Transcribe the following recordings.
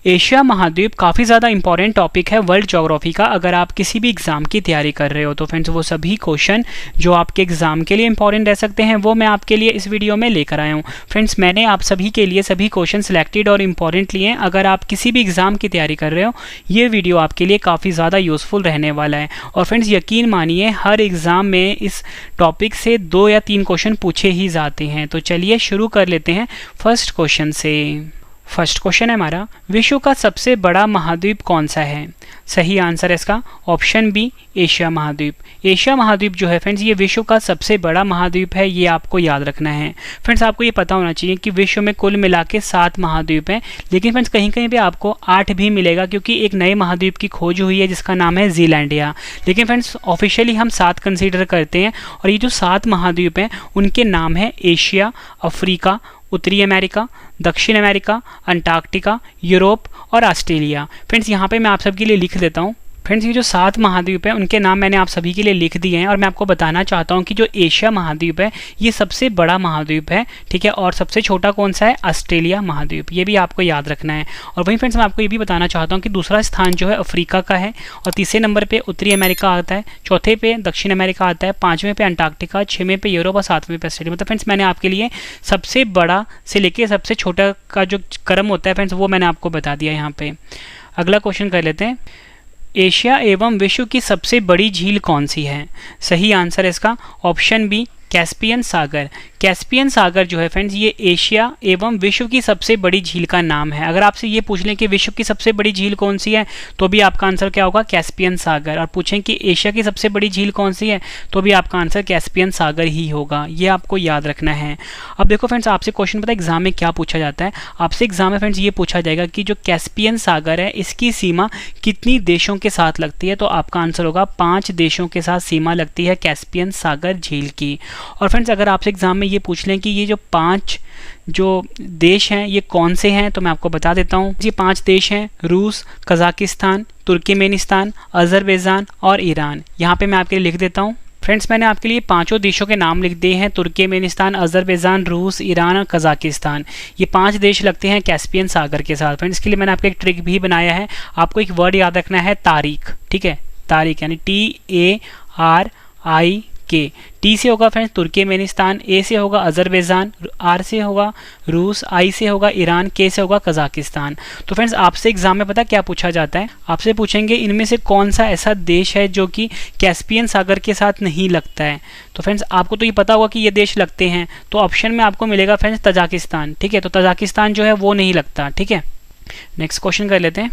Asia महाद्वीप काफ़ी ज़्यादा इंपॉर्टेंट टॉपिक है वर्ल्ड ज्योग्राफी का। अगर आप किसी भी एग्ज़ाम की तैयारी कर रहे हो तो फ्रेंड्स वो सभी क्वेश्चन जो आपके एग्ज़ाम के लिए इंपॉर्टेंट रह सकते हैं वो मैं आपके लिए इस वीडियो में लेकर आया हूँ। फ्रेंड्स मैंने आप सभी के लिए सभी क्वेश्चन सिलेक्टेड और इम्पॉर्टेंट लिए हैं। अगर आप किसी भी एग्ज़ाम की तैयारी कर रहे हो ये वीडियो आपके लिए काफ़ी ज़्यादा यूज़फुल रहने वाला है। और फ्रेंड्स यकीन मानिए हर एग्ज़ाम में इस टॉपिक से 2 या 3 क्वेश्चन पूछे ही जाते हैं। तो चलिए शुरू कर लेते हैं फर्स्ट क्वेश्चन से। फर्स्ट क्वेश्चन है हमारा, विश्व का सबसे बड़ा महाद्वीप कौन सा है? सही आंसर है इसका ऑप्शन बी, एशिया महाद्वीप। एशिया महाद्वीप जो है फ्रेंड्स ये विश्व का सबसे बड़ा महाद्वीप है, ये आपको याद रखना है। फ्रेंड्स आपको ये पता होना चाहिए कि विश्व में कुल मिला के 7 महाद्वीप हैं, लेकिन फ्रेंड्स कहीं कहीं पे आपको 8 भी मिलेगा क्योंकि एक नए महाद्वीप की खोज हुई है जिसका नाम है जीलैंडिया। लेकिन फ्रेंड्स ऑफिशियली हम 7 कंसीडर करते हैं और ये जो 7 महाद्वीप हैं उनके नाम है एशिया, अफ्रीका, उत्तरी अमेरिका, दक्षिण अमेरिका, अंटार्कटिका, यूरोप और ऑस्ट्रेलिया। फ्रेंड्स यहाँ पे मैं आप सबके लिए लिख देता हूँ। फ्रेंड्स ये जो 7 महाद्वीप हैं उनके नाम मैंने आप सभी के लिए लिख दिए हैं और मैं आपको बताना चाहता हूँ कि जो एशिया महाद्वीप है ये सबसे बड़ा महाद्वीप है, ठीक है, और सबसे छोटा कौन सा है? ऑस्ट्रेलिया महाद्वीप। ये भी आपको याद रखना है। और वहीं फ्रेंड्स मैं आपको ये भी बताना चाहता हूँ कि दूसरा स्थान जो है अफ्रीका का है और तीसरे नंबर पर उत्तरी अमेरिका आता है, चौथे पे दक्षिण अमेरिका आता है, 5वें पे अंटार्कटिका, 6वें पे यूरोप और 7वें पे ऑस्ट्रेलिया। मतलब फ्रेंड्स मैंने आपके लिए सबसे बड़ा से लेके सबसे छोटा का जो क्रम होता है फ्रेंड्स वो मैंने आपको बता दिया यहाँ पे। अगला क्वेश्चन कर लेते हैं, एशिया एवं विश्व की सबसे बड़ी झील कौन सी है? सही आंसर है इसका ऑप्शन बी, कैस्पियन सागर। कैस्पियन सागर जो है फ्रेंड्स ये एशिया एवं विश्व की सबसे बड़ी झील का नाम है। अगर आपसे ये पूछ लें कि विश्व की सबसे बड़ी झील कौन सी है तो भी आपका आंसर क्या होगा? कैस्पियन सागर। और पूछें कि एशिया की सबसे बड़ी झील कौन सी है तो भी आपका आंसर कैस्पियन सागर ही होगा। ये आपको याद रखना है। अब देखो फ्रेंड्स आपसे क्वेश्चन पता है एग्जाम में क्या पूछा जाता है? आपसे एग्जाम में फ्रेंड्स ये पूछा जाएगा कि जो कैस्पियन सागर है इसकी सीमा कितनी देशों के साथ लगती है, तो आपका आंसर होगा 5 देशों के साथ सीमा लगती है कैस्पियन सागर झील की। और फ्रेंड्स अगर आपसे एग्जाम में ये पूछ लें कि ये जो 5 जो देश हैं ये कौन से हैं तो मैं आपको बता देता हूँ। ये 5 देश हैं, रूस, कजाकिस्तान, तुर्कमेनिस्तान, अजरबैजान और ईरान। यहाँ पे मैं आपके लिए लिख देता हूँ। फ्रेंड्स मैंने आपके लिए 5 देशों के नाम लिख दिए हैं, तुर्कमेनिस्तान, अजरबैजान, रूस, ईरान और कजाकिस्तान। ये 5 देश लगते हैं कैस्पियन सागर के साथ। फ्रेंड्स इसके लिए मैंने आपको एक ट्रिक भी बनाया है। आपको एक वर्ड याद रखना है, तारीख, ठीक है, तारीख यानी TARIK। टी से होगा फ्रेंड्स तुर्कमेनिस्तान, ए से होगा अजरबैजान, आर से होगा रूस, आई से होगा ईरान, के से होगा कजाकिस्तान। तो फ्रेंड्स आपसे एग्जाम में पता क्या पूछा जाता है? आपसे पूछेंगे इनमें से कौन सा ऐसा देश है जो कि कैस्पियन सागर के साथ नहीं लगता है। तो फ्रेंड्स आपको तो ये पता होगा कि ये देश लगते हैं, तो ऑप्शन में आपको मिलेगा फ्रेंड्स तजाकिस्तान, ठीक है। तो तजाकिस्तान जो है वो नहीं लगता, ठीक है। नेक्स्ट क्वेश्चन कर लेते हैं,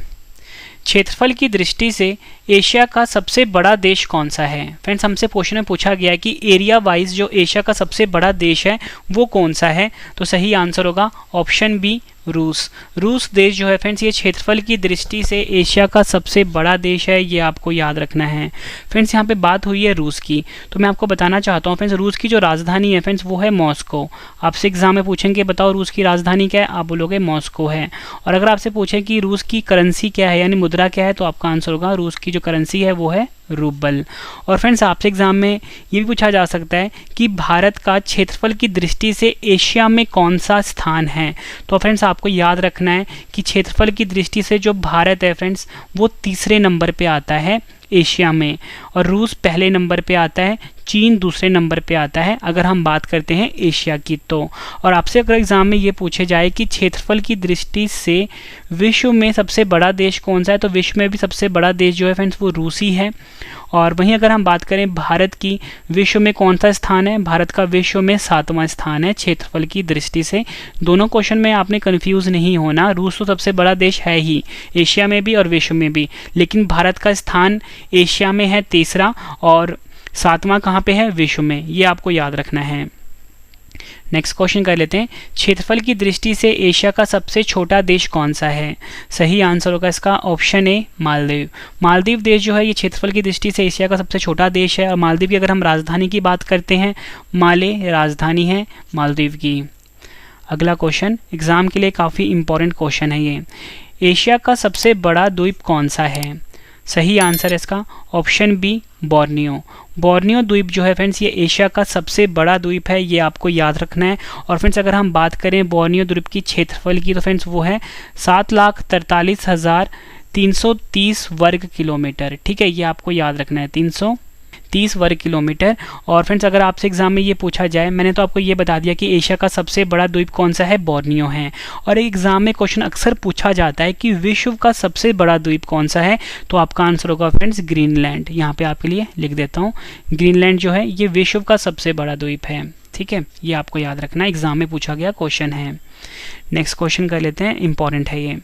क्षेत्रफल की दृष्टि से एशिया का सबसे बड़ा देश कौन सा है? फ्रेंड्स हमसे क्वेश्चन में पूछा गया है कि एरिया वाइज जो एशिया का सबसे बड़ा देश है वो कौन सा है, तो सही आंसर होगा ऑप्शन बी, रूस। रूस देश जो है फ्रेंड्स ये क्षेत्रफल की दृष्टि से एशिया का सबसे बड़ा देश है, ये आपको याद रखना है। फ्रेंड्स यहाँ पे बात हुई है रूस की, तो मैं आपको बताना चाहता हूँ फ्रेंड्स रूस की जो राजधानी है फ्रेंड्स वो है मॉस्को। आपसे एग्जाम में पूछेंगे बताओ रूस की राजधानी क्या है, आप बोलोगे मॉस्को है। और अगर आपसे पूछें कि रूस की करेंसी क्या है यानी मुद्रा क्या है, तो आपका आंसर होगा रूस की जो करेंसी है वो है रूबल। और फ्रेंड्स आपसे एग्जाम में ये भी पूछा जा सकता है कि भारत का क्षेत्रफल की दृष्टि से एशिया में कौन सा स्थान है, तो फ्रेंड्स आपको याद रखना है कि क्षेत्रफल की दृष्टि से जो भारत है फ्रेंड्स वो 3रे नंबर पे आता है एशिया में, और रूस पहले नंबर पे आता है, चीन दूसरे नंबर पे आता है अगर हम बात करते हैं एशिया की तो। और आपसे अगर एग्जाम में ये पूछे जाए कि क्षेत्रफल की दृष्टि से विश्व में सबसे बड़ा देश कौन सा है, तो विश्व में भी सबसे बड़ा देश जो है फ्रेंड्स वो रूस ही है। और वहीं अगर हम बात करें भारत की, विश्व में कौन सा स्थान है, भारत का विश्व में 7वां स्थान है क्षेत्रफल की दृष्टि से। दोनों क्वेश्चन में आपने कंफ्यूज नहीं होना, रूस तो सबसे बड़ा देश है ही एशिया में भी और विश्व में भी, लेकिन भारत का स्थान एशिया में है 3रा और 7वां कहाँ पे है? विश्व में। ये आपको याद रखना है। नेक्स्ट क्वेश्चन कर लेते हैं, क्षेत्रफल की दृष्टि से एशिया का सबसे छोटा देश कौन सा है? सही आंसर होगा इसका ऑप्शन ए, मालदीव। मालदीव देश जो है ये क्षेत्रफल की दृष्टि से एशिया का सबसे छोटा देश है। और मालदीव की अगर हम राजधानी की बात करते हैं, माले राजधानी है मालदीव की। अगला क्वेश्चन एग्जाम के लिए काफ़ी इंपॉर्टेंट क्वेश्चन है ये, एशिया का सबसे बड़ा द्वीप कौन सा है? सही आंसर है इसका ऑप्शन बी, बोर्नियो। बोर्नियो द्वीप जो है फ्रेंड्स ये एशिया का सबसे बड़ा द्वीप है, ये आपको याद रखना है। और फ्रेंड्स अगर हम बात करें बोर्नियो द्वीप की क्षेत्रफल की तो फ्रेंड्स वो है 7,43,330 वर्ग किलोमीटर। ठीक है, ये आपको याद रखना है, 330 वर्ग किलोमीटर। और फ्रेंड्स अगर आपसे एग्जाम में ये पूछा जाए, मैंने तो आपको ये बता दिया कि एशिया का सबसे बड़ा द्वीप कौन सा है, बोर्नियो है। और एग्जाम में क्वेश्चन अक्सर पूछा जाता है कि विश्व का सबसे बड़ा द्वीप कौन सा है, तो आपका आंसर होगा फ्रेंड्स ग्रीनलैंड। यहाँ पे आपके लिए लिख देता हूँ, ग्रीनलैंड जो है ये विश्व का सबसे बड़ा द्वीप है। ठीक है, ये आपको याद रखना, एग्जाम में पूछा गया क्वेश्चन है। नेक्स्ट क्वेश्चन कर लेते हैं, इंपॉर्टेंट है ये।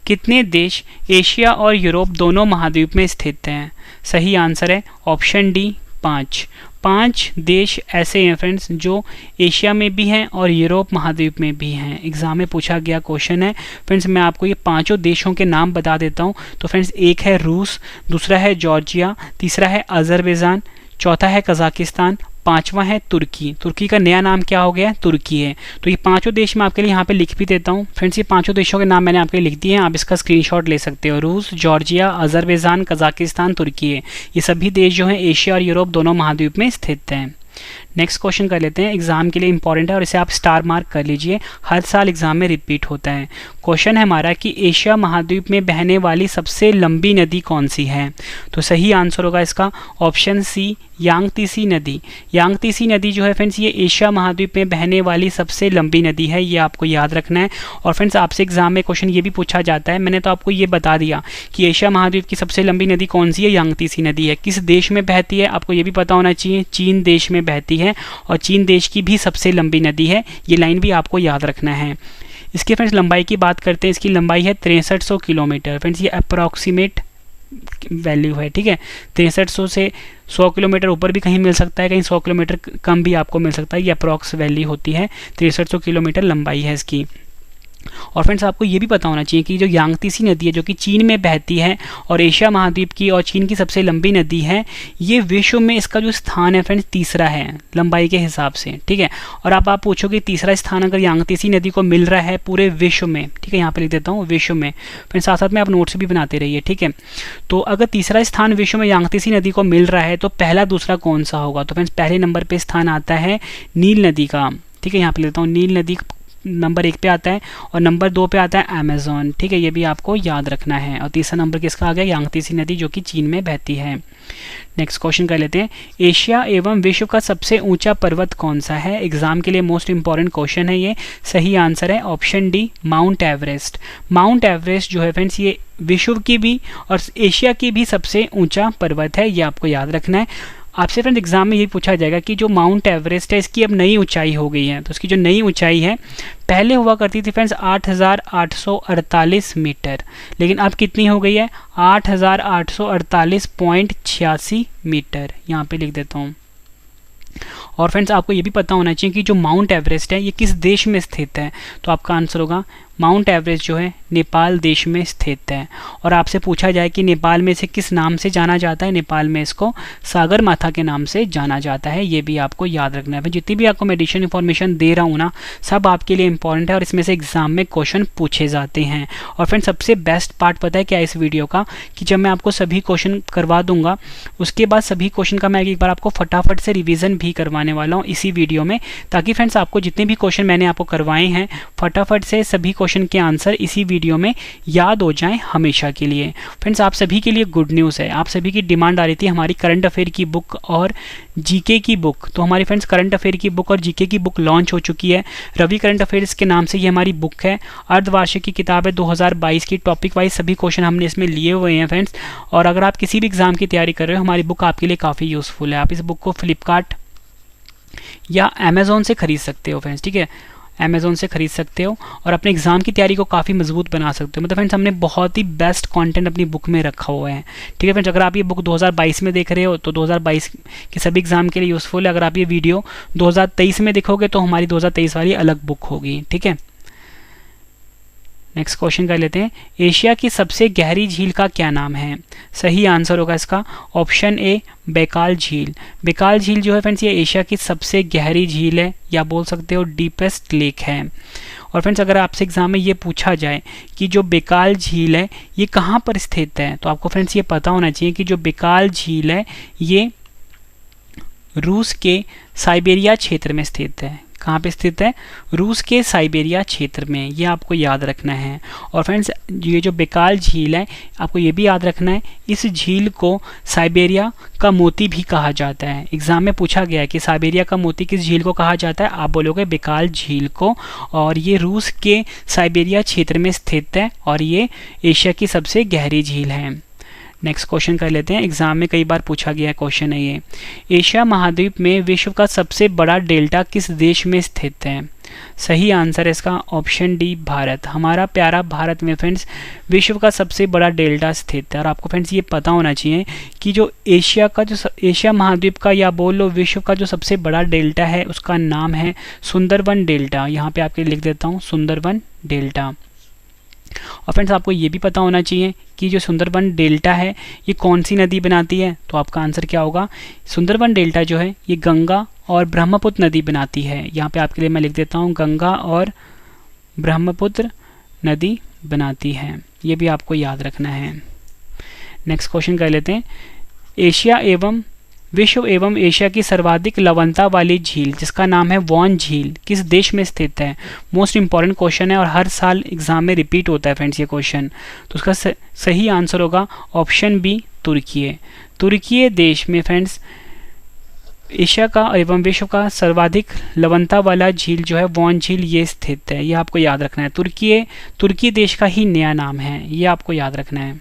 कितने देश एशिया और यूरोप दोनों महाद्वीप में स्थित हैं? सही आंसर है ऑप्शन डी 5। 5 देश ऐसे हैं फ्रेंड्स जो एशिया में भी हैं और यूरोप महाद्वीप में भी हैं। एग्जाम में पूछा गया क्वेश्चन है फ्रेंड्स। मैं आपको ये 5 देशों के नाम बता देता हूँ। तो फ्रेंड्स एक है रूस, दूसरा है जॉर्जिया, तीसरा है अजरबैजान, चौथा है कजाकिस्तान, पांचवा है तुर्की। तुर्की का नया नाम क्या हो गया, तुर्की है। तो ये 5 देश मैं आपके लिए यहाँ पे लिख भी देता हूँ फ्रेंड्स। ये 5 देशों के नाम मैंने आपके लिए लिख दिए हैं, आप इसका स्क्रीनशॉट ले सकते हो। रूस, जॉर्जिया, अजरबैजान, कजाकिस्तान, तुर्की है। ये सभी देश जो हैं एशिया और यूरोप दोनों महाद्वीप में स्थित हैं। नेक्स्ट क्वेश्चन कर लेते हैं, एग्जाम के लिए इंपॉर्टेंट है और इसे आप स्टार मार्क कर लीजिए, हर साल एग्जाम में रिपीट होता है। क्वेश्चन है हमारा कि एशिया महाद्वीप में बहने वाली सबसे लंबी नदी कौन सी है? तो सही आंसर होगा इसका ऑप्शन सी, यांगतीसी नदी। यांगतीसी नदी जो है फ्रेंड्स ये एशिया महाद्वीप में बहने वाली सबसे लंबी नदी है, ये आपको याद रखना है। और फ्रेंड्स आपसे एग्जाम में क्वेश्चन ये भी पूछा जाता है, मैंने तो आपको ये बता दिया कि एशिया महाद्वीप की सबसे लंबी नदी कौन सी है, यांगतीसी नदी है। किस देश में बहती है आपको ये भी पता होना चाहिए, चीन देश में बहती है और चीन देश की भी सबसे लंबी नदी है, ये लाइन भी आपको याद रखना है। इसके फ्रेंड्स लंबाई की बात करते हैं, इसकी लंबाई है 6300 किलोमीटर। फ्रेंड्स ये अप्रॉक्सीमेट वैल्यू है, ठीक है। 6300 से 100 किलोमीटर ऊपर भी कहीं मिल सकता है, कहीं 100 किलोमीटर कम भी आपको मिल सकता है, ये अप्रॉक्स वैल्यू होती है। 6300 किलोमीटर लंबाई है इसकी। और फ्रेंड्स आपको ये भी पता होना चाहिए कि जो यांगतीसी नदी है जो कि चीन में बहती है और एशिया महाद्वीप की और चीन की सबसे लंबी नदी है, ये विश्व में इसका जो स्थान है फ्रेंड्स तीसरा है लंबाई के हिसाब से, ठीक है। और अब आप पूछोगे तीसरा स्थान अगर यांगतीसी नदी को मिल रहा है पूरे विश्व में, ठीक है, यहाँ पे लिख देता हूँ विश्व में। फ्रेंड्स साथ साथ में आप नोट्स भी बनाते रहिए, ठीक है। तो अगर तीसरा स्थान विश्व में यांगतीसी नदी को मिल रहा है तो पहला दूसरा कौन सा होगा? तो फ्रेंड्स पहले नंबर पर स्थान आता है नील नदी का, ठीक है, यहाँ पे लेता हूँ नील नदी नंबर 1 पे आता है और नंबर 2 पे आता है अमेज़न, ठीक है, ये भी आपको याद रखना है। और तीसरा नंबर किसका आ गया? यांगतीसी नदी जो कि चीन में बहती है। नेक्स्ट क्वेश्चन कर लेते हैं, एशिया एवं विश्व का सबसे ऊंचा पर्वत कौन सा है? एग्जाम के लिए मोस्ट इंपॉर्टेंट क्वेश्चन है ये। सही आंसर है option D, mount Everest. Mount Everest जो है फ्रेंड्स ये विश्व की भी और एशिया की भी सबसे ऊंचा पर्वत है, ये आपको याद रखना है। आपसे फ्रेंड्स एग्जाम में यही पूछा जाएगा कि जो माउंट एवरेस्ट है इसकी अब नई ऊंचाई हो गई है, तो इसकी जो नई ऊंचाई है पहले हुआ करती थी फ्रेंड्स 8,848 मीटर, लेकिन अब कितनी हो गई है? 8,848.86 मीटर, यहाँ पे लिख देता हूँ। और फ्रेंड्स आपको ये भी पता होना चाहिए कि जो माउंट एवरेस्ट है ये किस देश में स्थित है, तो आपका आंसर होगा माउंट एवरेस्ट जो है नेपाल देश में स्थित है। और आपसे पूछा जाए कि नेपाल में इसे किस नाम से जाना जाता है, नेपाल में इसको सागर माथा के नाम से जाना जाता है, ये भी आपको याद रखना है। जितनी भी आपको मैं एडिशनल इन्फॉर्मेशन दे रहा हूँ ना सब आपके लिए इंपॉर्टेंट है और इसमें से एग्जाम में क्वेश्चन पूछे जाते हैं। और फ्रेंड्स सबसे बेस्ट पार्ट पता है क्या इस वीडियो का, कि जब मैं आपको सभी क्वेश्चन करवा दूंगा उसके बाद सभी क्वेश्चन का मैं एक बार आपको फटाफट से रिविजन भी करवाने वाला हूँ इसी वीडियो में, ताकि फ्रेंड्स आपको जितने भी क्वेश्चन मैंने आपको करवाए हैं फटाफट से सभी क्वेश्चन के आंसर इसी वीडियो में याद हो जाएं हमेशा के लिए। फ्रेंड्स आप सभी के लिए गुड न्यूज़ है, आप सभी की डिमांड आ रही थी हमारी करंट अफेयर की बुक और जीके की बुक, तो हमारी फ्रेंड्स करंट अफेयर की बुक और जीके की बुक लॉन्च हो चुकी है। रवि करंट अफेयर्स के नाम से ये हमारी बुक है, अर्धवार्षिक की किताब है 2022 की, टॉपिक वाइज सभी क्वेश्चन हमने इसमें लिए हुए हैं फ्रेंड्स। और अगर आप किसी भी एग्जाम की तैयारी कर रहे हो हमारी बुक आपके लिए काफ़ी यूज़फुल है। आप इस बुक को फ्लिपकार्ट या अमेज़ॉन से खरीद सकते हो फ्रेंड्स, ठीक है, अमेज़ॉन से खरीद सकते हो और अपने एग्जाम की तैयारी को काफ़ी मजबूत बना सकते हो। मतलब फ्रेंड्स हमने बहुत ही बेस्ट कंटेंट अपनी बुक में रखा हुआ है, ठीक है फ्रेंड्स। अगर आप ये बुक 2022 में देख रहे हो तो 2022 के सभी एग्जाम के लिए यूज़फुल है। अगर आप ये वीडियो 2023 में देखोगे तो हमारी 2023 वाली अलग बुक होगी, ठीक है। नेक्स्ट क्वेश्चन कर लेते हैं, एशिया की सबसे गहरी झील का क्या नाम है? सही आंसर होगा इसका ऑप्शन ए, बैकाल झील। बैकाल झील जो है फ्रेंड्स ये एशिया की सबसे गहरी झील है, या बोल सकते हो डीपेस्ट लेक है। और फ्रेंड्स अगर आपसे एग्जाम में ये पूछा जाए कि जो बैकाल झील है ये कहाँ पर स्थित है, तो आपको फ्रेंड्स ये पता होना चाहिए कि जो बैकाल झील है ये रूस के साइबेरिया क्षेत्र में स्थित है। कहाँ पे स्थित है? रूस के साइबेरिया क्षेत्र में, ये आपको याद रखना है। और फ्रेंड्स ये जो बेकाल झील है, आपको ये भी याद रखना है, इस झील को साइबेरिया का मोती भी कहा जाता है। एग्जाम में पूछा गया है कि साइबेरिया का मोती किस झील को कहा जाता है, आप बोलोगे बेकाल झील को। और ये रूस के साइबेरिया क्षेत्र में स्थित है और ये एशिया की सबसे गहरी झील है। नेक्स्ट क्वेश्चन कर लेते हैं, एग्जाम में कई बार पूछा गया क्वेश्चन है ये। एशिया महाद्वीप में विश्व का सबसे बड़ा डेल्टा किस देश में स्थित है? सही आंसर है इसका ऑप्शन डी, भारत। हमारा प्यारा भारत में फ्रेंड्स विश्व का सबसे बड़ा डेल्टा स्थित है। और आपको फ्रेंड्स ये पता होना चाहिए कि जो एशिया महाद्वीप का या बोल लो विश्व का जो सबसे बड़ा डेल्टा है उसका नाम है सुंदरबन डेल्टा। यहाँ पे आपके लिख देता हूँ सुंदरबन डेल्टा। और फ्रेंड्स आपको ये भी पता होना चाहिए कि जो सुंदरबन डेल्टा है ये कौन सी नदी बनाती है, तो आपका आंसर क्या होगा? सुंदरबन डेल्टा जो है ये गंगा और ब्रह्मपुत्र नदी बनाती है। यहाँ पे आपके लिए मैं लिख देता हूँ गंगा और ब्रह्मपुत्र नदी बनाती है, ये भी आपको याद रखना है। नेक्स्ट क्वेश्चन कर लेते हैं, विश्व एवं एशिया की सर्वाधिक लवणता वाली झील जिसका नाम है वॉन झील किस देश में स्थित है? मोस्ट इंपॉर्टेंट क्वेश्चन है और हर साल एग्जाम में रिपीट होता है फ्रेंड्स ये क्वेश्चन। तो उसका सही आंसर होगा ऑप्शन बी, तुर्की। तुर्की देश में फ्रेंड्स एशिया का एवं विश्व का सर्वाधिक लवणता वाला झील जो है वॉन झील ये स्थित है, ये आपको याद रखना है। तुर्की देश का ही नया नाम है, ये आपको याद रखना है।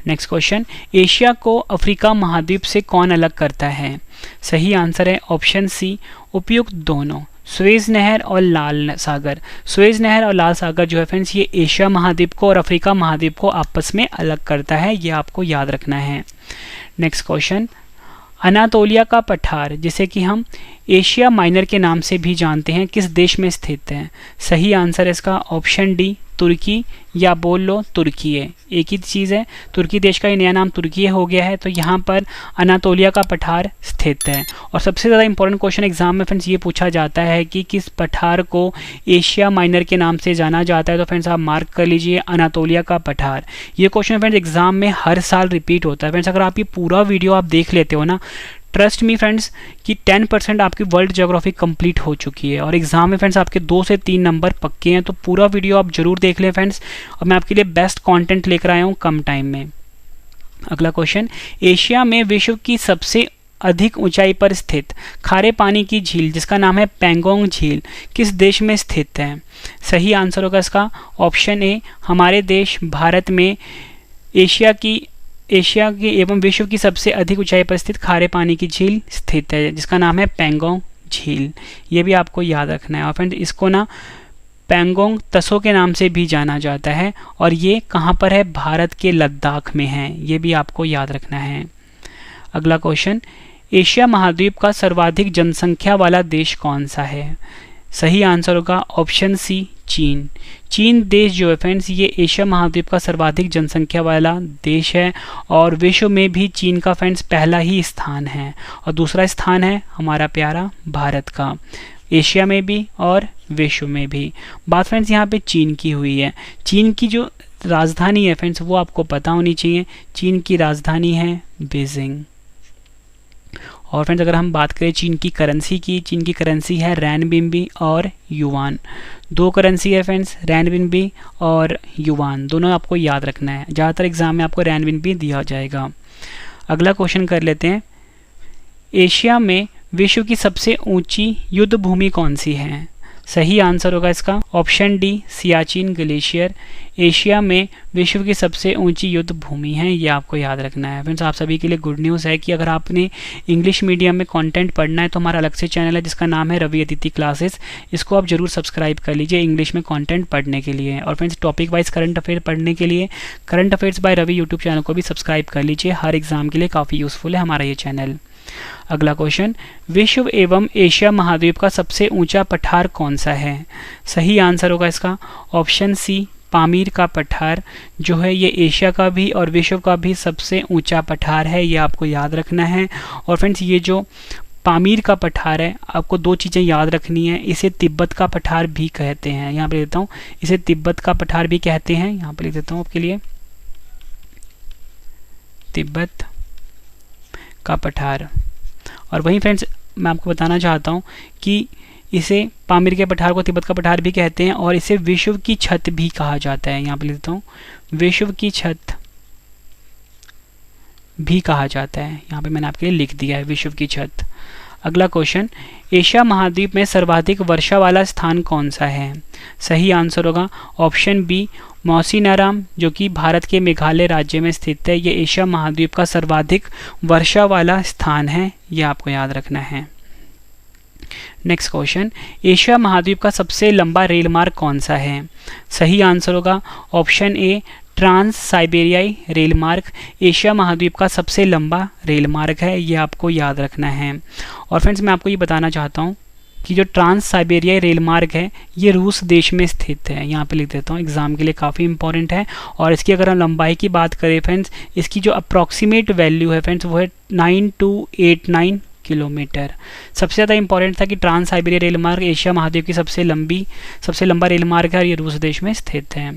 नेक्स्ट क्वेश्चन, एशिया को अफ्रीका महाद्वीप से कौन अलग करता है? सही आंसर है ऑप्शन सी, उपयुक्त दोनों, सुएज नहर और लाल सागर। सुएज नहर और लाल सागर जो है फ्रेंड्स ये एशिया महाद्वीप को और अफ्रीका महाद्वीप को आपस में अलग करता है, ये आपको याद रखना है। नेक्स्ट क्वेश्चन, अनातोलिया का पठार जिसे कि हम एशिया माइनर के नाम से भी जानते हैं किस देश में स्थित है? सही आंसर है इसका ऑप्शन डी, तुर्की या बोल लो तुर्की। एक ही चीज़ है, तुर्की देश का ये नया नाम तुर्की हो गया है। तो यहाँ पर अनातोलिया का पठार स्थित है। और सबसे ज़्यादा इंपॉर्टेंट क्वेश्चन एग्जाम में फ्रेंड्स ये पूछा जाता है कि किस पठार को एशिया माइनर के नाम से जाना जाता है। तो फ्रेंड्स आप मार्क कर लीजिए अनातोलिया का पठार। ये क्वेश्चन फ्रेंड्स एग्जाम में हर साल रिपीट होता है। फ्रेंड्स अगर आप ये पूरा वीडियो आप देख लेते हो ना, ट्रस्ट मी फ्रेंड्स कि 10% आपकी वर्ल्ड ज्योग्राफी कंप्लीट हो चुकी है और एग्जाम में फ्रेंड्स आपके 2 से 3 नंबर पक्के हैं। तो पूरा वीडियो आप जरूर देख लें फ्रेंड्स, और मैं आपके लिए बेस्ट कंटेंट लेकर आया हूँ कम टाइम में। अगला क्वेश्चन, एशिया में विश्व की सबसे अधिक ऊंचाई पर स्थित खारे पानी की झील जिसका नाम है पेंगोंग झील किस देश में स्थित है? सही आंसर होगा इसका ऑप्शन ए, हमारे देश भारत में एशिया की एवं विश्व की सबसे अधिक ऊंचाई पर स्थित खारे पानी की झील स्थित है जिसका नाम है पेंगोंग झील। ये भी आपको याद रखना है। और फ्रेंड इसको ना पेंगोंग तसो के नाम से भी जाना जाता है और ये कहाँ पर है? भारत के लद्दाख में है, ये भी आपको याद रखना है। अगला क्वेश्चन, एशिया महाद्वीप का सर्वाधिक जनसंख्या वाला देश कौन सा है? सही आंसर होगा ऑप्शन सी, चीन। चीन देश जो है फ्रेंड्स ये एशिया महाद्वीप का सर्वाधिक जनसंख्या वाला देश है और विश्व में भी चीन का फ्रेंड्स पहला ही स्थान है और दूसरा स्थान है हमारा प्यारा भारत का, एशिया में भी और विश्व में भी। बात फ्रेंड्स यहाँ पे चीन की हुई है। चीन की जो राजधानी है फ्रेंड्स वो आपको पता होनी चाहिए। चीन की राजधानी है बीजिंग। और फ्रेंड्स अगर हम बात करें चीन की करेंसी है रैनबिनबी और युआन। 2 करेंसी है फ्रेंड्स, रैनबिनबी और युआन, दोनों आपको याद रखना है। ज़्यादातर एग्जाम में आपको रैनबिनबी दिया जाएगा। अगला क्वेश्चन कर लेते हैं, एशिया में विश्व की सबसे ऊंची युद्ध भूमि कौन सी है? सही आंसर होगा इसका option D, Siachen glacier Asia में विश्व की सबसे ऊंची युद्ध भूमि है, ये आपको याद रखना है। फ्रेंड्स आप सभी के लिए गुड न्यूज़ है कि अगर आपने इंग्लिश मीडियम में कंटेंट पढ़ना है तो हमारा अलग से चैनल है जिसका नाम है रवि अदिति क्लासेस, इसको आप जरूर सब्सक्राइब कर लीजिए इंग्लिश में कंटेंट पढ़ने के लिए। और friends topic wise current affair पढ़ने के लिए current affairs by Ravi YouTube channel को भी सब्सक्राइब कर लीजिए, हर एग्जाम के लिए काफ़ी यूज़फुल है हमारा ये चैनल। अगला क्वेश्चन, विश्व एवं एशिया महाद्वीप का सबसे ऊंचा पठार कौन सा है? सही आंसर होगा इसका ऑप्शन सी, पामीर का पठार जो है ये एशिया का भी और विश्व का भी सबसे ऊंचा पठार है, ये आपको याद रखना है। और फ्रेंड्स ये जो पामीर का पठार है आपको 2 चीज़ें याद रखनी है, इसे तिब्बत का पठार भी कहते हैं। यहाँ पे लिख देता हूँ, इसे तिब्बत का पठार भी कहते हैं, यहाँ पे लिख देता हूँ आपके लिए तिब्बत का पठार। और वहीं फ्रेंड्स मैं आपको बताना चाहता हूँ कि इसे पामीर के पठार को तिब्बत का पठार भी कहते हैं और इसे विश्व की छत भी कहा जाता है। यहाँ पे लिख देता हूँ, विश्व की छत भी कहा जाता है। यहाँ पे मैंने आपके लिए लिख दिया है विश्व की छत। अगला क्वेश्चन, एशिया महाद्वीप में सर्वाधिक वर्षा वाला स्थान कौन सा है? सही आंसर होगा ऑप्शन बी मौसिनराम, जो कि भारत के मेघालय राज्य में स्थित है। ये एशिया महाद्वीप का सर्वाधिक वर्षा वाला स्थान है, ये आपको याद रखना है। नेक्स्ट क्वेश्चन, एशिया महाद्वीप का सबसे लंबा रेल मार्ग कौन सा है? सही आंसर होगा ऑप्शन ए ट्रांस साइबेरियाई रेल मार्ग एशिया महाद्वीप का सबसे लंबा रेल मार्ग है, ये आपको याद रखना है। और फ्रेंड्स मैं आपको ये बताना चाहता हूँ कि जो ट्रांस साइबेरियाई रेल मार्ग है ये रूस देश में स्थित है। यहाँ पे लिख देता हूँ, एग्जाम के लिए काफ़ी इंपॉर्टेंट है। और इसकी अगर हम लंबाई की बात करें फ्रेंड्स, इसकी जो अप्रॉक्सीमेट वैल्यू है फ्रेंड्स वो है 9289 किलोमीटर। सबसे ज़्यादा इंपॉर्टेंट था कि ट्रांस साइबेरिया रेल मार्ग एशिया महाद्वीप की सबसे लंबा रेल मार्ग है और ये रूस देश में स्थित है।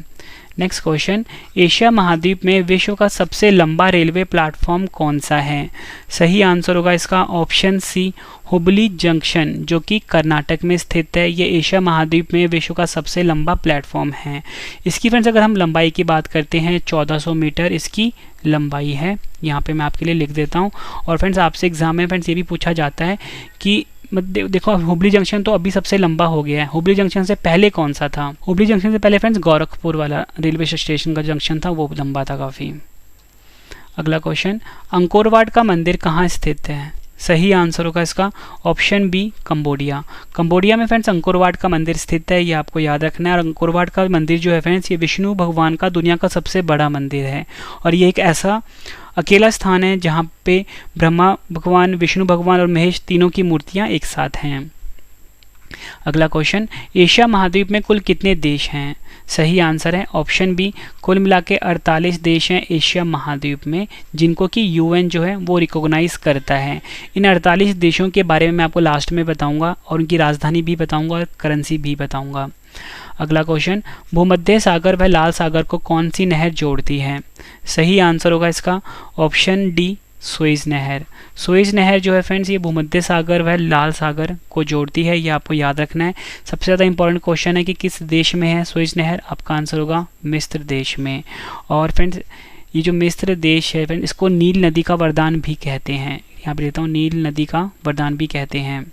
नेक्स्ट क्वेश्चन, एशिया महाद्वीप में विश्व का सबसे लंबा रेलवे प्लेटफॉर्म कौन सा है? सही आंसर होगा इसका ऑप्शन सी हुबली जंक्शन, जो कि कर्नाटक में स्थित है। ये एशिया महाद्वीप में विश्व का सबसे लंबा प्लेटफॉर्म है। इसकी फ्रेंड्स अगर हम लंबाई की बात करते हैं 1400 मीटर इसकी लंबाई है। यहाँ पे मैं आपके लिए लिख देता हूँ। और फ्रेंड्स आपसे एग्जाम में फ्रेंड्स ये भी पूछा जाता है कि देखो हुबली जंक्शन तो अभी सबसे लंबा हो गया है, हुबली जंक्शन से पहले कौन सा था? हुबली जंक्शन से पहले फ्रेंड्स गोरखपुर वाला रेलवे स्टेशन का जंक्शन था, वो लंबा था काफ़ी। अगला क्वेश्चन, अंकोरवाट का मंदिर कहाँ स्थित है? सही आंसर होगा इसका ऑप्शन बी कंबोडिया। कंबोडिया में फ्रेंड्स अंकोरवाट का मंदिर स्थित है, ये आपको याद रखना है। और अंकोरवाट का मंदिर जो है फ्रेंड्स ये विष्णु भगवान का दुनिया का सबसे बड़ा मंदिर है और ये एक ऐसा अकेला स्थान है जहाँ पे ब्रह्मा भगवान, विष्णु भगवान और महेश तीनों की मूर्तियाँ एक साथ हैं। अगला क्वेश्चन, एशिया महाद्वीप में कुल कितने देश हैं? सही आंसर है ऑप्शन बी कुल मिला के 48 देश हैं एशिया महाद्वीप में, जिनको कि यूएन जो है वो रिकॉग्नाइज करता है। इन 48 देशों के बारे में मैं आपको लास्ट में बताऊंगा और उनकी राजधानी भी बताऊंगा और करेंसी भी बताऊंगा। अगला क्वेश्चन, भूमध्य सागर व लाल सागर को कौन सी नहर जोड़ती है? सही आंसर होगा इसका ऑप्शन डी सुएज नहर। सुएज नहर जो है फ्रेंड्स ये भूमध्य सागर व लाल सागर को जोड़ती है, ये आपको याद रखना है। सबसे ज़्यादा इंपॉर्टेंट क्वेश्चन है कि किस देश में है सुएज नहर? आपका आंसर होगा मिस्र देश में। और फ्रेंड्स ये जो मिस्र देश है फ्रेंड्स इसको नील नदी का वरदान भी कहते हैं। यहाँ पे देता हूँ, नील नदी का वरदान भी कहते हैं।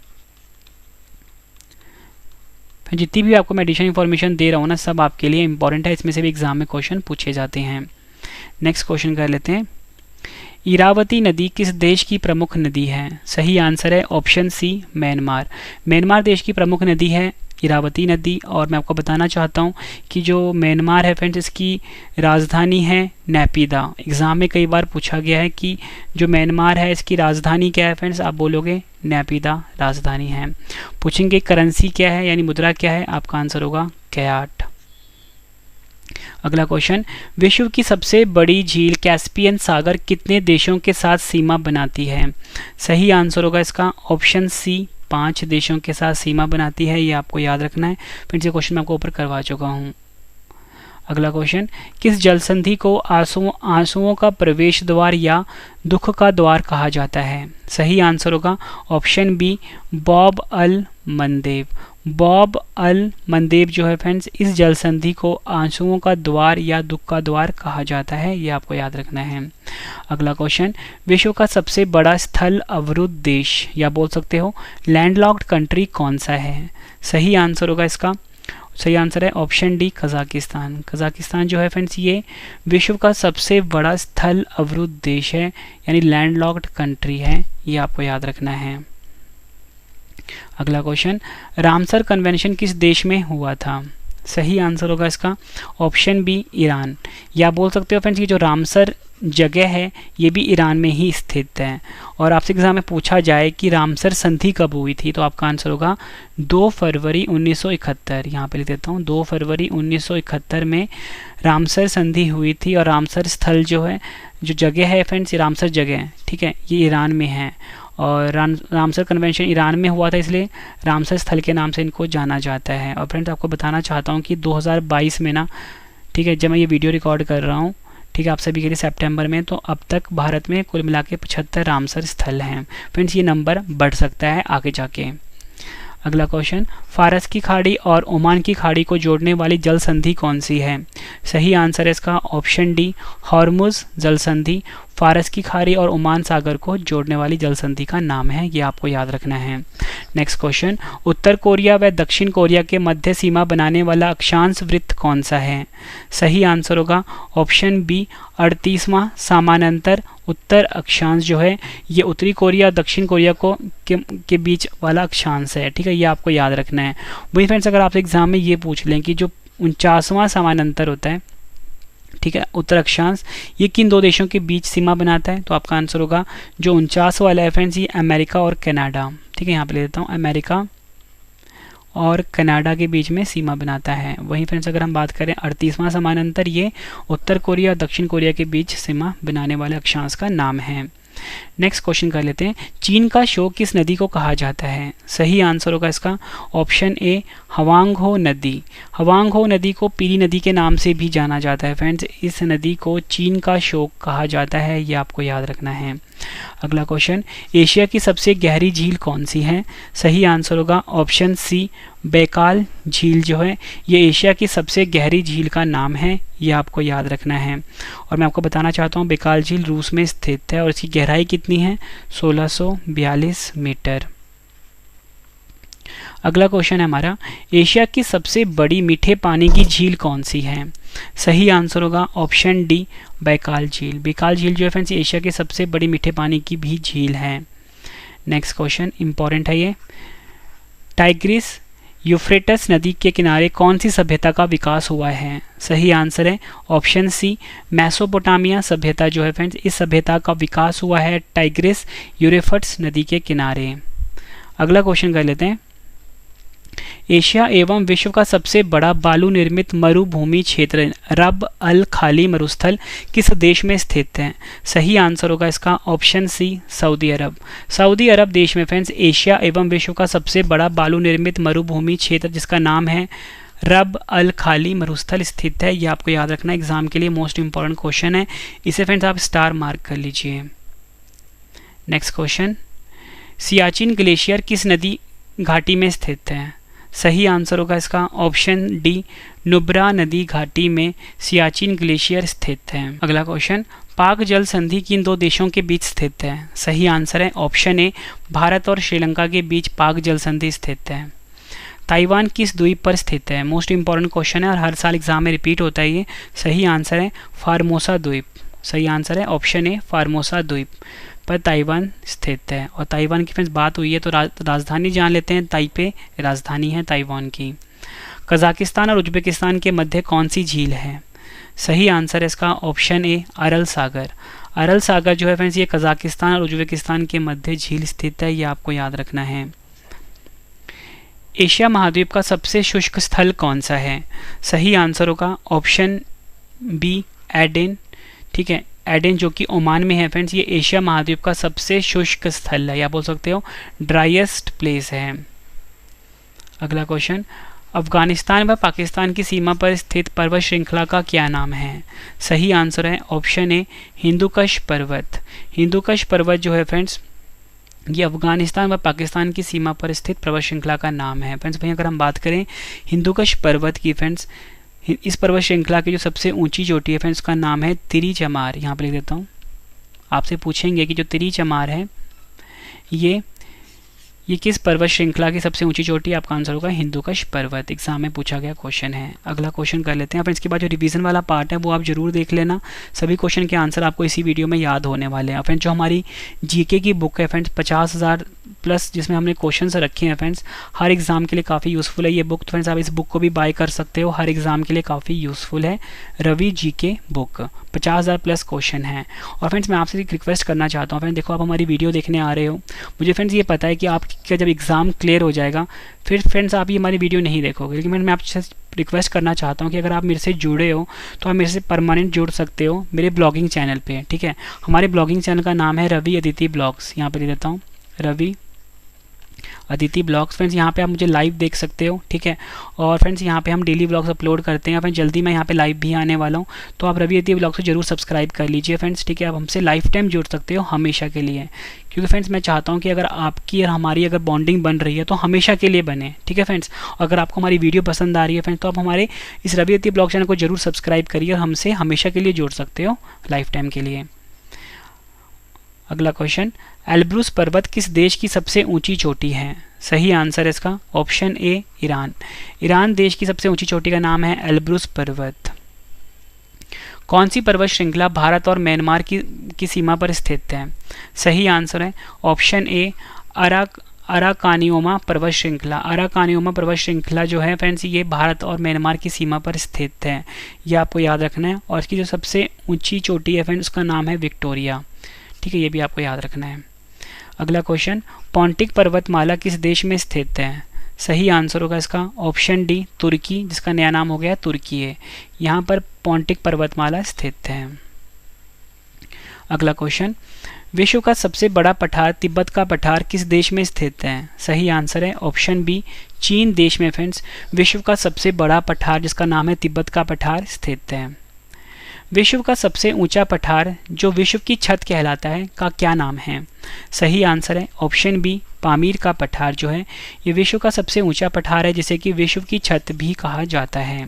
जितनी भी आपको मैं एडिशनल इन्फॉर्मेशन दे रहा हूँ ना सब आपके लिए इंपॉर्टेंट है, इसमें से भी एग्जाम में क्वेश्चन पूछे जाते हैं। नेक्स्ट क्वेश्चन कर लेते हैं, इरावती नदी किस देश की प्रमुख नदी है? सही आंसर है ऑप्शन सी म्यांमार। म्यांमार देश की प्रमुख नदी है इरावती नदी। और मैं आपको बताना चाहता हूँ कि जो म्यांमार है फ्रेंड्स इसकी राजधानी है नैपीदा। एग्ज़ाम में कई बार पूछा गया है कि जो म्यांमार है इसकी राजधानी क्या है फ्रेंड्स? आप बोलोगे नैपीदा राजधानी है। पूछेंगे करेंसी क्या है यानी मुद्रा क्या है? आपका आंसर होगा क्याट। अगला क्वेश्चन, विश्व की सबसे बड़ी झील कैस्पियन सागर कितने देशों के साथ सीमा बनाती है? सही आंसर होगा इसका ऑप्शन सी 5 देशों के साथ सीमा बनाती है, ये आपको याद रखना है। फिर से क्वेश्चन मैं आपको ऊपर करवा चुका हूँ। अगला क्वेश्चन, किस जलसंधि को आंसुओं का प्रवेश द्वार या दुख का द्वार कहा जाता है? सही आंसर होगा ऑप्शन बी बॉब अल मंदेव। बॉब अल मंदेव जो है फ्रेंड्स इस जलसंधि को आंसुओं का द्वार या दुख का द्वार कहा जाता है, ये आपको याद रखना है। अगला क्वेश्चन, विश्व का सबसे बड़ा स्थल अवरुद्ध देश या बोल सकते हो लैंडलॉक्ड कंट्री कौन सा है? सही आंसर होगा इसका, सही आंसर है ऑप्शन डी कजाकिस्तान। कजाकिस्तान जो है फ्रेंड्स ये विश्व का सबसे बड़ा स्थल अवरुद्ध देश है यानी लैंडलॉक्ड कंट्री है, ये आपको याद रखना है। अगला क्वेश्चन, रामसर कन्वेंशन किस देश में हुआ था? सही आंसर होगा इसका ऑप्शन बी ईरान। या बोल सकते हो फ्रेंड्स ये जो रामसर जगह है ये भी ईरान में ही स्थित है। और आपसे एग्जाम में पूछा जाए कि रामसर संधि कब हुई थी तो आपका आंसर होगा 2 फरवरी 1971। यहाँ पे लिख देता हूँ 2 फरवरी 1971 में रामसर संधि हुई थी। और रामसर स्थल जो है जो जगह है फ्रेंड्स रामसर जगह ठीक है ये ईरान में है। और रामसर कन्वेंशन ईरान में हुआ था इसलिए रामसर स्थल के नाम से इनको जाना जाता है। और फ्रेंड्स आपको बताना चाहता हूँ कि 2022 में ना ठीक है जब मैं ये वीडियो रिकॉर्ड कर रहा हूँ ठीक है, आप सभी के लिए सितंबर में। तो अब तक भारत में कुल मिला के 75 रामसर स्थल हैं। फ्रेंड्स ये नंबर बढ़ सकता है आगे जाके। अगला क्वेश्चन, फारस की खाड़ी और ओमान की खाड़ी को जोड़ने वाली जल संधि कौन सी है? सही आंसर है इसका ऑप्शन डी, हॉर्मुज जल संधि। फारस की खाड़ी और ओमान सागर को जोड़ने वाली जल संधि का नाम है, ये आपको याद रखना है। नेक्स्ट क्वेश्चन, उत्तर कोरिया व दक्षिण कोरिया के मध्य सीमा बनाने वाला अक्षांश वृत्त कौन सा है? सही आंसर होगा ऑप्शन बी, 38वां समानांतर उत्तर अक्षांश जो है ये उत्तरी कोरिया दक्षिण कोरिया को के बीच वाला अक्षांश है। ठीक है, ये आपको याद रखना है। वही फ्रेंड्स अगर आपसे एग्जाम में ये पूछ लें कि जो 49वां समानांतर होता है, ठीक है, उत्तर अक्षांश, ये किन दो देशों के बीच सीमा बनाता है? तो आपका आंसर होगा जो 49 वाला है फ्रेंड्स, ये अमेरिका और कनाडा। ठीक है, यहाँ पे ले देता हूँ, अमेरिका और कनाडा के बीच में सीमा बनाता है। वहीं फ्रेंड्स अगर हम बात करें 38वां समानांतर, ये उत्तर कोरिया और दक्षिण कोरिया के बीच सीमा बनाने वाले अक्षांश का नाम है। नेक्स्ट क्वेश्चन कर लेते हैं, चीन का शोक किस नदी को कहा जाता है? सही आंसर होगा इसका ऑप्शन ए, हवांगहो नदी। हवांगहो नदी को पीली नदी के नाम से भी जाना जाता है फ्रेंड्स। इस नदी को चीन का शोक कहा जाता है, ये आपको याद रखना है। अगला क्वेश्चन, एशिया की सबसे गहरी झील कौन सी है? सही आंसर होगा ऑप्शन सी, बैकाल झील जो है ये एशिया की सबसे गहरी झील का नाम है, ये आपको याद रखना है। और मैं आपको बताना चाहता हूँ बैकाल झील रूस में स्थित है और इसकी गहराई कितनी है? 1642 मीटर। अगला क्वेश्चन है हमारा, एशिया की सबसे बड़ी मीठे पानी की झील कौन सी है? सही आंसर होगा ऑप्शन डी, बैकाल झील। बैकाल झील जो है फ्रेंड्स एशिया की सबसे बड़ी मीठे पानी की भी झील है। नेक्स्ट क्वेश्चन इंपॉर्टेंट है ये, टाइग्रिस यूफ्रेटस नदी के किनारे कौन सी सभ्यता का विकास हुआ है? सही आंसर है ऑप्शन सी, मेसोपोटामिया सभ्यता जो है फ्रेंड्स, इस सभ्यता का विकास हुआ है टाइग्रिस यूफ्रेटस नदी के किनारे। अगला क्वेश्चन कर लेते हैं, एशिया एवं विश्व का सबसे बड़ा बालू निर्मित मरुभूमि क्षेत्र रब अल खाली मरुस्थल किस देश में स्थित है? सही आंसर होगा इसका ऑप्शन सी, सऊदी अरब। सऊदी अरब देश में फ्रेंड्स एशिया एवं विश्व का सबसे बड़ा बालू निर्मित मरुभूमि क्षेत्र जिसका नाम है रब अल खाली मरुस्थल स्थित है, ये आपको याद रखना, एग्जाम के लिए मोस्ट इंपॉर्टेंट क्वेश्चन है, इसे फ्रेंड्स आप स्टार मार्क कर लीजिए। नेक्स्ट क्वेश्चन, सियाचिन ग्लेशियर किस नदी घाटी में स्थित है? सही आंसर होगा इसका ऑप्शन डी, नुब्रा नदी घाटी में सियाचिन ग्लेशियर स्थित है। अगला क्वेश्चन, पाक जल संधि किन दो देशों के बीच स्थित है? सही आंसर है ऑप्शन ए, भारत और श्रीलंका के बीच पाक जल संधि स्थित है। ताइवान किस द्वीप पर स्थित है? मोस्ट इंपॉर्टेंट क्वेश्चन है और हर साल एग्जाम में रिपीट होता है ये। सही आंसर है फार्मोसा द्वीप। सही आंसर है ऑप्शन ए, फार्मोसा द्वीप पर ताइवान स्थित है। और ताइवान की फ्रेंड्स बात हुई है तो राजधानी जान लेते हैं, ताइपे राजधानी है ताइवान की। कजाकिस्तान और उज्बेकिस्तान के मध्य कौन सी झील है? सही आंसर है इसका ऑप्शन ए, अरल सागर। अरल सागर जो है फ्रेंड्स ये कजाकिस्तान और उज्बेकिस्तान के मध्य झील स्थित है, ये आपको याद रखना है। एशिया महाद्वीप का सबसे शुष्क स्थल कौन सा है? सही आंसर होगा ऑप्शन बी, एडेन। ठीक है, एडेन जो कि ओमान में है फ्रेंड्स, ये एशिया महाद्वीप का सबसे शुष्क स्थल है, या बोल सकते हो ड्राइएस्ट प्लेस है। अगला क्वेश्चन, अफगानिस्तान व पाकिस्तान की सीमा पर स्थित पर्वत श्रृंखला का क्या नाम है? सही आंसर है ऑप्शन ए, हिंदुकुश पर्वत। हिंदुकुश पर्वत जो है फ्रेंड्स ये अफगानिस्तान व पाकिस्तान की सीमा पर स्थित पर्वत श्रृंखला का नाम है। फ्रेंड्स वहीं अगर हम बात करें हिंदुकुश पर्वत की, फ्रेंड्स इस पर्वत श्रृंखला की जो सबसे ऊंची चोटी है फ्रेंड्स उसका नाम है तिरी चमार। यहाँ पर लिख देता हूँ, आपसे पूछेंगे कि जो तिरी चमार है ये किस पर्वत श्रृंखला की सबसे ऊंची चोटी है? आपका आंसर होगा हिंदुकुश पर्वत। एग्जाम में पूछा गया क्वेश्चन है। अगला क्वेश्चन कर लेते हैं। फ्रेंड्स इसके बाद जो रिवीजन वाला पार्ट है वो आप जरूर देख लेना, सभी क्वेश्चन के आंसर आपको इसी वीडियो में याद होने वाले हैं। फ्रेंड्स जो हमारी जीके की बुक है फ्रेंड्स 50,000 प्लस जिसमें हमने क्वेश्चन रखे हैं फ्रेंड्स, हर एग्जाम के लिए काफ़ी यूज़फुल है ये बुक। तो फ्रेंड्स आप इस बुक को भी बाय कर सकते हो, हर एग्जाम के लिए काफ़ी यूज़फुल है। Ravi GK book 50,000 plus question है। और फ्रेंड्स मैं आपसे एक रिक्वेस्ट करना चाहता हूँ, फ्रेंड्स देखो आप हमारी वीडियो देखने आ रहे हो, मुझे फ्रेंड्स ये पता है कि आपका जब एग्ज़ाम क्लियर हो जाएगा फिर फ्रेंड्स आप ये हमारी वीडियो नहीं देखोगे, लेकिन मैं आपसे रिक्वेस्ट करना चाहता हूँ कि अगर आप मेरे से जुड़े हो तो आप मेरे से परमानेंट जुड़ सकते हो मेरे ब्लॉगिंग चैनल पे। ठीक है, हमारे ब्लॉगिंग चैनल का नाम है रवि अदिति ब्लॉग्स। यहाँ पे दे देता हूँ, रवि अदिति ब्लॉग्स। फ्रेंड्स यहाँ पे आप मुझे लाइव देख सकते हो, ठीक है। और फ्रेंड्स यहाँ पे हम डेली ब्लॉग्स अपलोड करते हैं। फ्रेंड्स जल्दी मैं यहाँ पे लाइव भी आने वाला हूँ, तो आप रवि अदिति ब्लॉग्स को जरूर सब्सक्राइब कर लीजिए फ्रेंड्स, ठीक है। आप हमसे लाइफ टाइम जुड़ सकते हो हमेशा के लिए, क्योंकि फ्रेंड्स मैं चाहता हूँ कि अगर आपकी और हमारी अगर बॉन्डिंग बन रही है तो हमेशा के लिए बने, ठीक है फ्रेंड्स। अगर आपको हमारी वीडियो पसंद आ रही है फ्रेंड्स, तो आप हमारे इस रवि अदिति ब्लॉग चैनल को जरूर सब्सक्राइब करिए और हमसे हमेशा के लिए जुड़ सकते हो लाइफ टाइम के लिए। अगला क्वेश्चन, एल्ब्रूस पर्वत किस देश की सबसे ऊंची चोटी है? सही आंसर है इसका ऑप्शन ए ईरान। ईरान देश की सबसे ऊंची चोटी का नाम है एल्ब्रूस पर्वत। कौन सी पर्वत श्रृंखला भारत और म्यांमार की सीमा पर स्थित है? सही आंसर है ऑप्शन ए अराकानियोमा पर्वत श्रृंखला। अराकानियोमा पर्वत श्रृंखला जो है फ्रेंड्स, ये भारत और म्यांमार की सीमा पर स्थित है, ये आपको याद रखना है। और इसकी जो सबसे ऊंची चोटी है फ्रेंड्स, उसका नाम है विक्टोरिया, ठीक है, ये भी आपको याद रखना है। अगला क्वेश्चन, पॉन्टिक पर्वतमाला किस देश में स्थित है? सही आंसर होगा इसका ऑप्शन डी तुर्की, जिसका नया नाम हो गया तुर्की है। यहाँ पर पॉन्टिक पर्वतमाला स्थित है। अगला क्वेश्चन, विश्व का सबसे बड़ा पठार तिब्बत का पठार किस देश में स्थित है? सही आंसर है ऑप्शन बी चीन देश में फ्रेंड्स विश्व का सबसे बड़ा पठार, जिसका नाम है तिब्बत का पठार, स्थित है। विश्व का सबसे ऊंचा पठार जो विश्व की छत कहलाता है का क्या नाम है? सही आंसर है ऑप्शन बी पामीर का पठार जो है ये विश्व का सबसे ऊंचा पठार है, जिसे कि विश्व की छत भी कहा जाता है।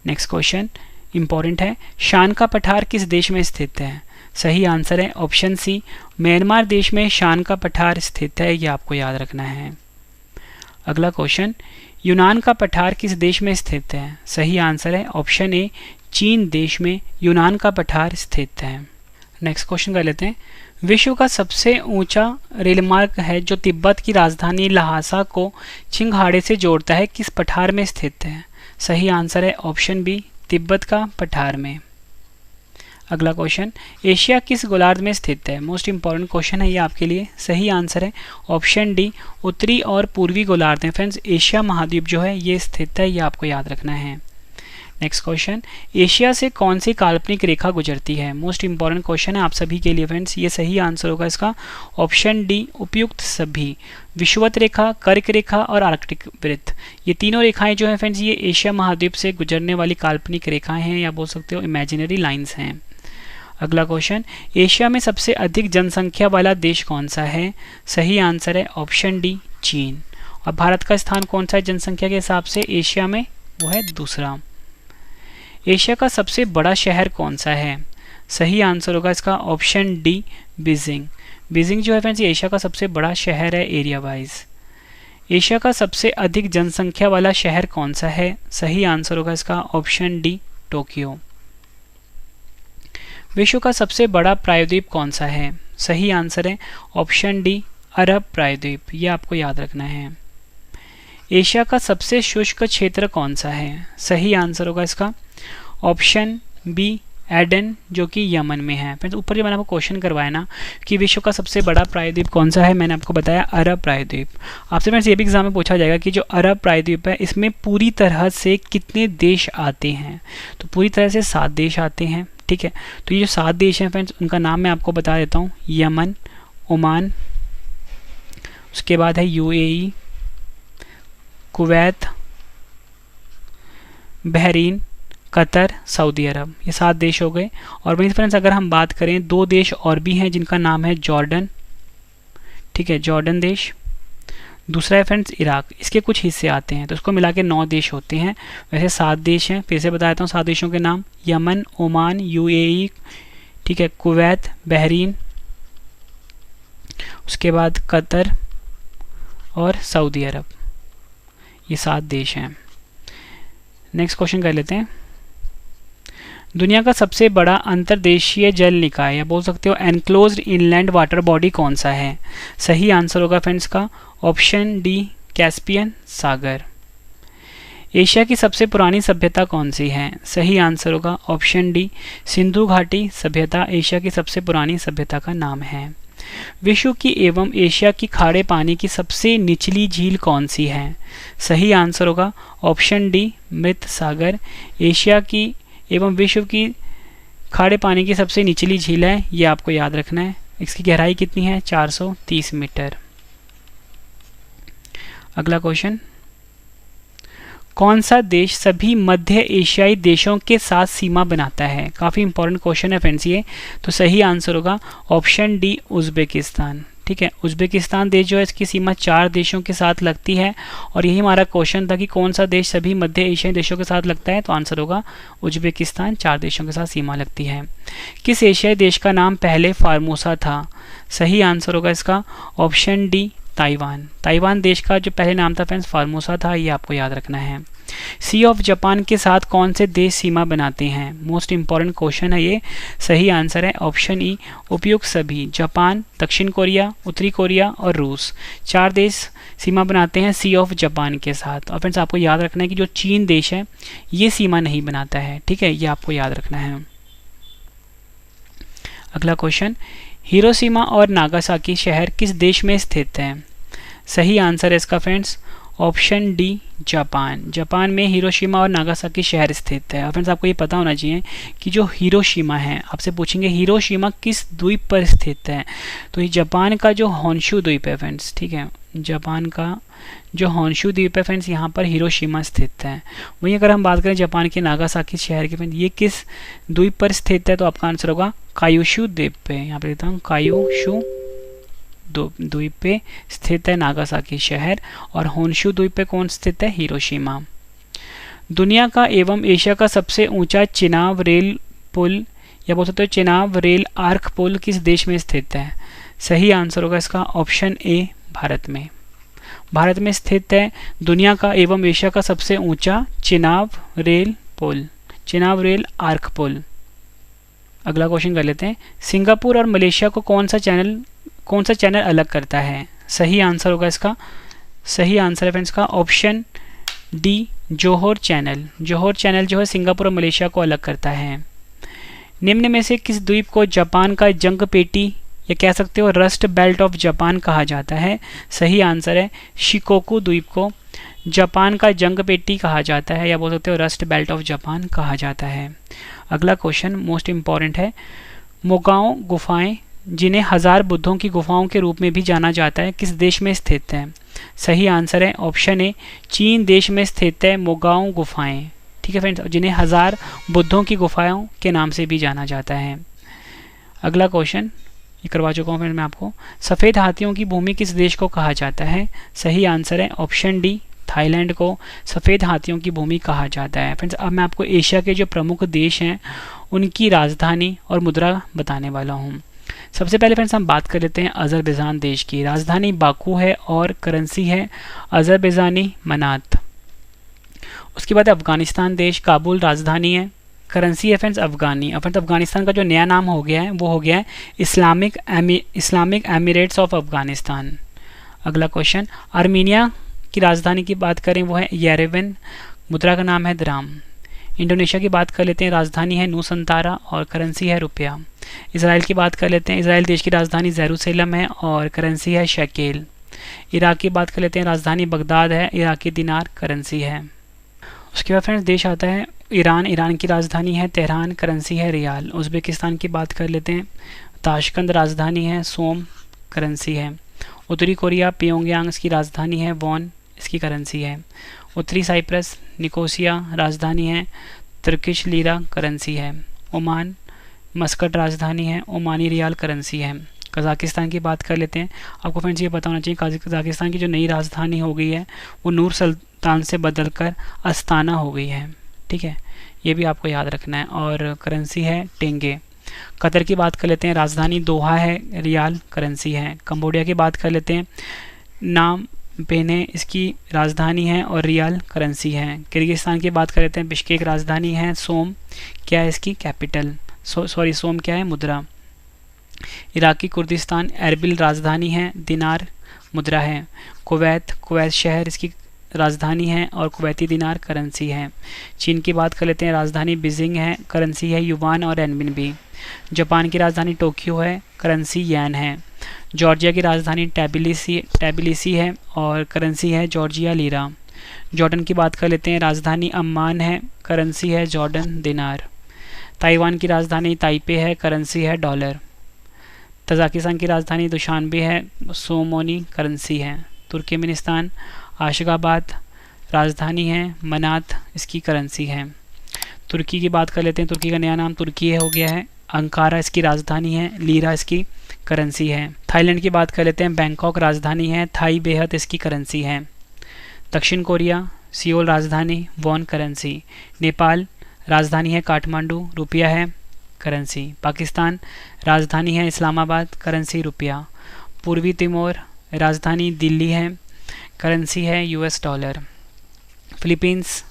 नेक्स्ट क्वेश्चन इंपॉर्टेंट है, शान का पठार किस देश में स्थित है? सही आंसर है ऑप्शन सी म्यांमार देश में शान का पठार स्थित है, ये आपको याद रखना है। अगला क्वेश्चन, यूनान का पठार किस देश में स्थित है? सही आंसर है ऑप्शन ए चीन देश में यूनान का पठार स्थित है। नेक्स्ट क्वेश्चन कर लेते हैं, विश्व का सबसे ऊंचा रेलमार्ग है जो तिब्बत की राजधानी लहासा को छिंगहाड़े से जोड़ता है, किस पठार में स्थित है? सही आंसर है ऑप्शन बी तिब्बत का पठार में। अगला क्वेश्चन, एशिया किस गोलार्ध में स्थित है? मोस्ट इंपॉर्टेंट क्वेश्चन है ये आपके लिए। सही आंसर है ऑप्शन डी उत्तरी और पूर्वी गोलार्ध में फ्रेंड्स एशिया महाद्वीप जो है ये स्थित है, ये आपको याद रखना है। नेक्स्ट क्वेश्चन, एशिया से कौन सी काल्पनिक रेखा गुजरती है? मोस्ट इंपॉर्टेंट क्वेश्चन है आप सभी के लिए फ्रेंड्स, ये सही आंसर होगा इसका ऑप्शन डी उपयुक्त सभी। विषुवत रेखा, कर्क रेखा और आर्कटिक वृत्त, ये तीनों रेखाएं जो है फ्रेंड्स ये एशिया महाद्वीप से गुजरने वाली काल्पनिक रेखाएं हैं, या बोल सकते हो इमेजिनरी लाइन्स हैं। अगला क्वेश्चन, एशिया में सबसे अधिक जनसंख्या वाला देश कौन सा है? सही आंसर है ऑप्शन डी चीन। और भारत का स्थान कौन सा है जनसंख्या के हिसाब से एशिया में? वो है दूसरा। एशिया का सबसे बड़ा शहर कौन सा है? सही आंसर होगा इसका ऑप्शन डी बीजिंग। बीजिंग जो है फ्रेंड्स ये एशिया का सबसे बड़ा शहर है एरिया वाइज। एशिया का सबसे अधिक जनसंख्या वाला शहर कौन सा है? सही आंसर होगा इसका ऑप्शन डी टोक्यो। विश्व का सबसे बड़ा प्रायद्वीप कौन सा है? सही आंसर है ऑप्शन डी अरब प्रायद्वीप, ये आपको याद रखना है। एशिया का सबसे शुष्क क्षेत्र कौन सा है? सही आंसर होगा इसका ऑप्शन बी एडन, जो कि यमन में है। फ्रेंड्स ऊपर जो मैंने आपको क्वेश्चन करवाया ना कि विश्व का सबसे बड़ा प्रायद्वीप कौन सा है, मैंने आपको बताया अरब प्रायद्वीप। आपसे फ्रेंड्स ये भी एग्जाम में पूछा जाएगा कि जो अरब प्रायद्वीप है इसमें पूरी तरह से कितने देश आते हैं? तो पूरी तरह से 7 देश आते हैं, ठीक है। तो ये जो 7 देश हैं फ्रेंड्स उनका नाम मैं आपको बता देता हूँ, यमन, ओमान, उसके बाद है UAE, Kuwait, Bahrain, Qatar, Saudi Arab, ये 7 देश हो गए। और वहीं फ्रेंड्स अगर हम बात करें 2 देश और भी हैं जिनका नाम है जॉर्डन, ठीक है, जॉर्डन देश। दूसरा है फ्रेंड्स इराक, इसके कुछ हिस्से आते हैं, तो इसको मिला के 9 देश होते हैं। वैसे 7 देश हैं, फिर से बता देता हूँ 7 देशों के नाम, यमन, ओमान, यूएई, ठीक है, कुवैत, बहरीन, उसके बाद कतर और सऊदी अरब, ये 7 देश हैं। नेक्स्ट क्वेश्चन कर लेते हैं, दुनिया का सबसे बड़ा अंतर्देशीय जल निकाय या बोल सकते हो एनक्लोज्ड इनलैंड वाटर बॉडी कौन सा है? सही आंसर होगा फ्रेंड्स का ऑप्शन डी कैस्पियन सागर। एशिया की सबसे पुरानी सभ्यता कौन सी है? सही आंसर होगा ऑप्शन डी सिंधु घाटी सभ्यता एशिया की सबसे पुरानी सभ्यता का नाम है। विश्व की एवं एशिया की खारे पानी की सबसे निचली झील कौन सी है? सही आंसर होगा ऑप्शन डी मृत सागर। एशिया की एवं विश्व की खारे पानी की सबसे निचली झील है, ये आपको याद रखना है। इसकी गहराई कितनी है? 430 मीटर। अगला क्वेश्चन, कौन सा देश सभी मध्य एशियाई देशों के साथ सीमा बनाता है? काफ़ी इंपॉर्टेंट क्वेश्चन है फ्रेंड्स ये। तो सही आंसर होगा ऑप्शन डी, उज्बेकिस्तान। ठीक है, उज्बेकिस्तान देश जो है इसकी सीमा 4 देशों के साथ लगती है, और यही हमारा क्वेश्चन था कि कौन सा देश सभी मध्य एशियाई देशों के साथ लगता है, तो आंसर होगा उज्बेकिस्तान, 4 देशों के साथ सीमा लगती है। किस एशियाई देश का नाम पहले फार्मोसा था? सही आंसर होगा इसका ऑप्शन डी, ताइवान। ताइवान देश का जो पहले नाम था फ्रेंड्स फार्मोसा था, ये आपको याद रखना है। सी ऑफ जापान के साथ कौन से देश सीमा बनाते हैं? मोस्ट इंपॉर्टेंट क्वेश्चन है ये। सही आंसर है ऑप्शन ई, उपयुक्त सभी। जापान, दक्षिण कोरिया, उत्तरी कोरिया और रूस, 4 देश सीमा बनाते हैं सी ऑफ जापान के साथ। और फ्रेंड्स आपको याद रखना है कि जो चीन देश है ये सीमा नहीं बनाता है। ठीक है, ये आपको याद रखना है। अगला क्वेश्चन, हिरोशिमा और नागासाकी शहर किस देश में स्थित है? सही आंसर है इसका friends option D, Japan. Japan में हिरोशिमा और नागासाकी शहर स्थित है। और फ्रेंड्स आपको ये पता होना चाहिए कि जो हिरोशिमा है, आपसे पूछेंगे हिरोशिमा किस द्वीप पर स्थित है, तो ये जापान का जो होन्शु द्वीप है फ्रेंड्स। ठीक है, जापान का जो होन्शु द्वीप है फ्रेंड्स, यहाँ पर हिरोशिमा स्थित है। वहीं अगर हम बात करें जापान के नागासाकी शहर की फ्रेंड्स, ये किस द्वीप पर स्थित है, तो आपका आंसर होगा कायुशु द्वीप पे। यहाँ पे देता हूँ, कायुशु द्वीप पे स्थित है नागासाकी शहर, और होन्शु द्वीप पे कौन स्थित है? हिरोशिमा। दुनिया का एवं एशिया का सबसे ऊंचा चिनाब रेल पुल, या बोल सकते हो चिनाब रेल आर्क पुल किस देश में स्थित है? सही आंसर होगा इसका ऑप्शन ए, भारत में। भारत में स्थित है दुनिया का एवं एशिया का सबसे ऊंचा चिनाब रेल पुल, चिनाब रेल आर्क पुल। अगला क्वेश्चन कर लेते हैं, सिंगापुर और मलेशिया को कौन सा चैनल अलग करता है? सही आंसर होगा इसका, सही आंसर है फ्रेंड्स का option D, Johor channel. Johor channel जो है सिंगापुर और मलेशिया को अलग करता है। निम्न में से किस द्वीप को जापान का जंग पेटी, या कह सकते हो रस्ट बेल्ट ऑफ जापान कहा जाता है? सही आंसर है शिकोकू द्वीप को जापान का जंग पेटी कहा जाता है, या बोल सकते हो रस्ट बेल्ट ऑफ जापान कहा जाता है। अगला क्वेश्चन मोस्ट इंपॉर्टेंट है, मोगाओ गुफाएं जिन्हें 1000 बुद्धों की गुफाओं के रूप में भी जाना जाता है किस देश में स्थित है? सही आंसर है ऑप्शन ए, चीन देश में स्थित है मोगाओ गुफाएं। ठीक है फ्रेंड्स, जिन्हें 1000 बुद्धों की गुफाओं के नाम से भी जाना जाता है। अगला क्वेश्चन ये करवा चुका हूँ फ्रेंड मैं आपको, सफ़ेद हाथियों की भूमि किस देश को कहा जाता है? सही आंसर है ऑप्शन डी, थाईलैंड को सफ़ेद हाथियों की भूमि कहा जाता है। फ्रेंड्स अब मैं आपको एशिया के जो प्रमुख देश हैं उनकी राजधानी और मुद्रा बताने वाला हूँ। सबसे पहले फ्रेंड्स हम बात कर लेते हैं अज़रबैजान देश की। राजधानी बाकू है और करेंसी है अज़रबैजानी मनात। उसके बाद अफगानिस्तान देश, काबुल राजधानी है, करेंसी है फ्रेंड्स अफगानी। और फ्रेंड्स अफगानिस्तान का जो नया नाम हो गया है वो हो गया है इस्लामिक एमिरेट्स ऑफ अफगानिस्तान। अगला क्वेश्चन, आर्मीनिया की राजधानी की बात करें वो है येरेवन, मुद्रा का नाम है द्राम। इंडोनेशिया की बात कर लेते हैं, राजधानी है नूसंतारा और करेंसी है रुपया। इसराइल की बात कर लेते हैं, इसराइल देश की राजधानी जेरूसलम है और करेंसी है शेकेल। इराक की बात कर लेते हैं, राजधानी बगदाद है, इराकी दिनार करेंसी है। उसके बाद फ्रेंड्स देश आता है ईरान, ईरान की राजधानी है तेहरान, करेंसी है रियाल। उज़्बेकिस्तान की बात कर लेते हैं, ताशकंद राजधानी है, सोम करेंसी है। उत्तरी कोरिया प्योंगयांग इसकी राजधानी है, वॉन इसकी करेंसी है। उत्तरी साइप्रस निकोसिया राजधानी है, तुर्किश लीरा करेंसी है। ओमान मस्कट राजधानी है, ओमानी रियाल करेंसी है। कज़ाकिस्तान की बात कर लेते हैं, आपको फ्रेंड्स ये पता होना चाहिए कज़ाकिस्तान की जो नई राजधानी हो गई है वो नूर सुल्तान से बदलकर अस्ताना हो गई है। ठीक है, ये भी आपको याद रखना है, और करेंसी है टेंगे। कतर की बात कर लेते हैं, राजधानी दोहा है, रियाल करेंसी है। कंबोडिया की बात कर लेते हैं, नाम पेने इसकी राजधानी है और रियाल करेंसी है। किर्गिस्तान की बात कर लेते हैं, बिश्केक राजधानी है, सोम क्या है इसकी कैपिटल, सोम क्या है मुद्रा। इराकी कुर्दिस्तान एरबिल राजधानी है, दिनार मुद्रा है। कुवैत शहर इसकी राजधानी है और कुवैती दिनार करेंसी है। चीन की बात कर लेते हैं, राजधानी बीजिंग है, करेंसी है युवान और रेनमिनबी। जापान की राजधानी टोक्यो है, करेंसी येन है। जॉर्जिया की राजधानी टबिलिसी है और करेंसी है जॉर्जिया लीरा। जॉर्डन की बात कर लेते हैं, राजधानी अम्मान है, करेंसी है जॉर्डन दिनार। ताइवान की राजधानी ताइपे है, करेंसी है डॉलर। तजाकिस्तान की राजधानी दुशानबे है, सोमोनी करेंसी है। तुर्कमेनिस्तान आशगाबाद राजधानी है, मनात इसकी करेंसी है। तुर्की की बात कर लेते हैं, तुर्की का नया नाम तुर्की हो गया है। अंकारा इसकी राजधानी है, लीरा इसकी करेंसी है। थाईलैंड की बात कर लेते हैं, बैंकॉक राजधानी है, थाई बेहत इसकी करेंसी है। दक्षिण कोरिया सियोल राजधानी, वॉन करेंसी। नेपाल राजधानी है काठमांडू, रुपया है करेंसी। पाकिस्तान राजधानी है इस्लामाबाद, करेंसी रुपया। पूर्वी तिमोर राजधानी दिल्ली है, करेंसी है US डॉलर। फिलीपींस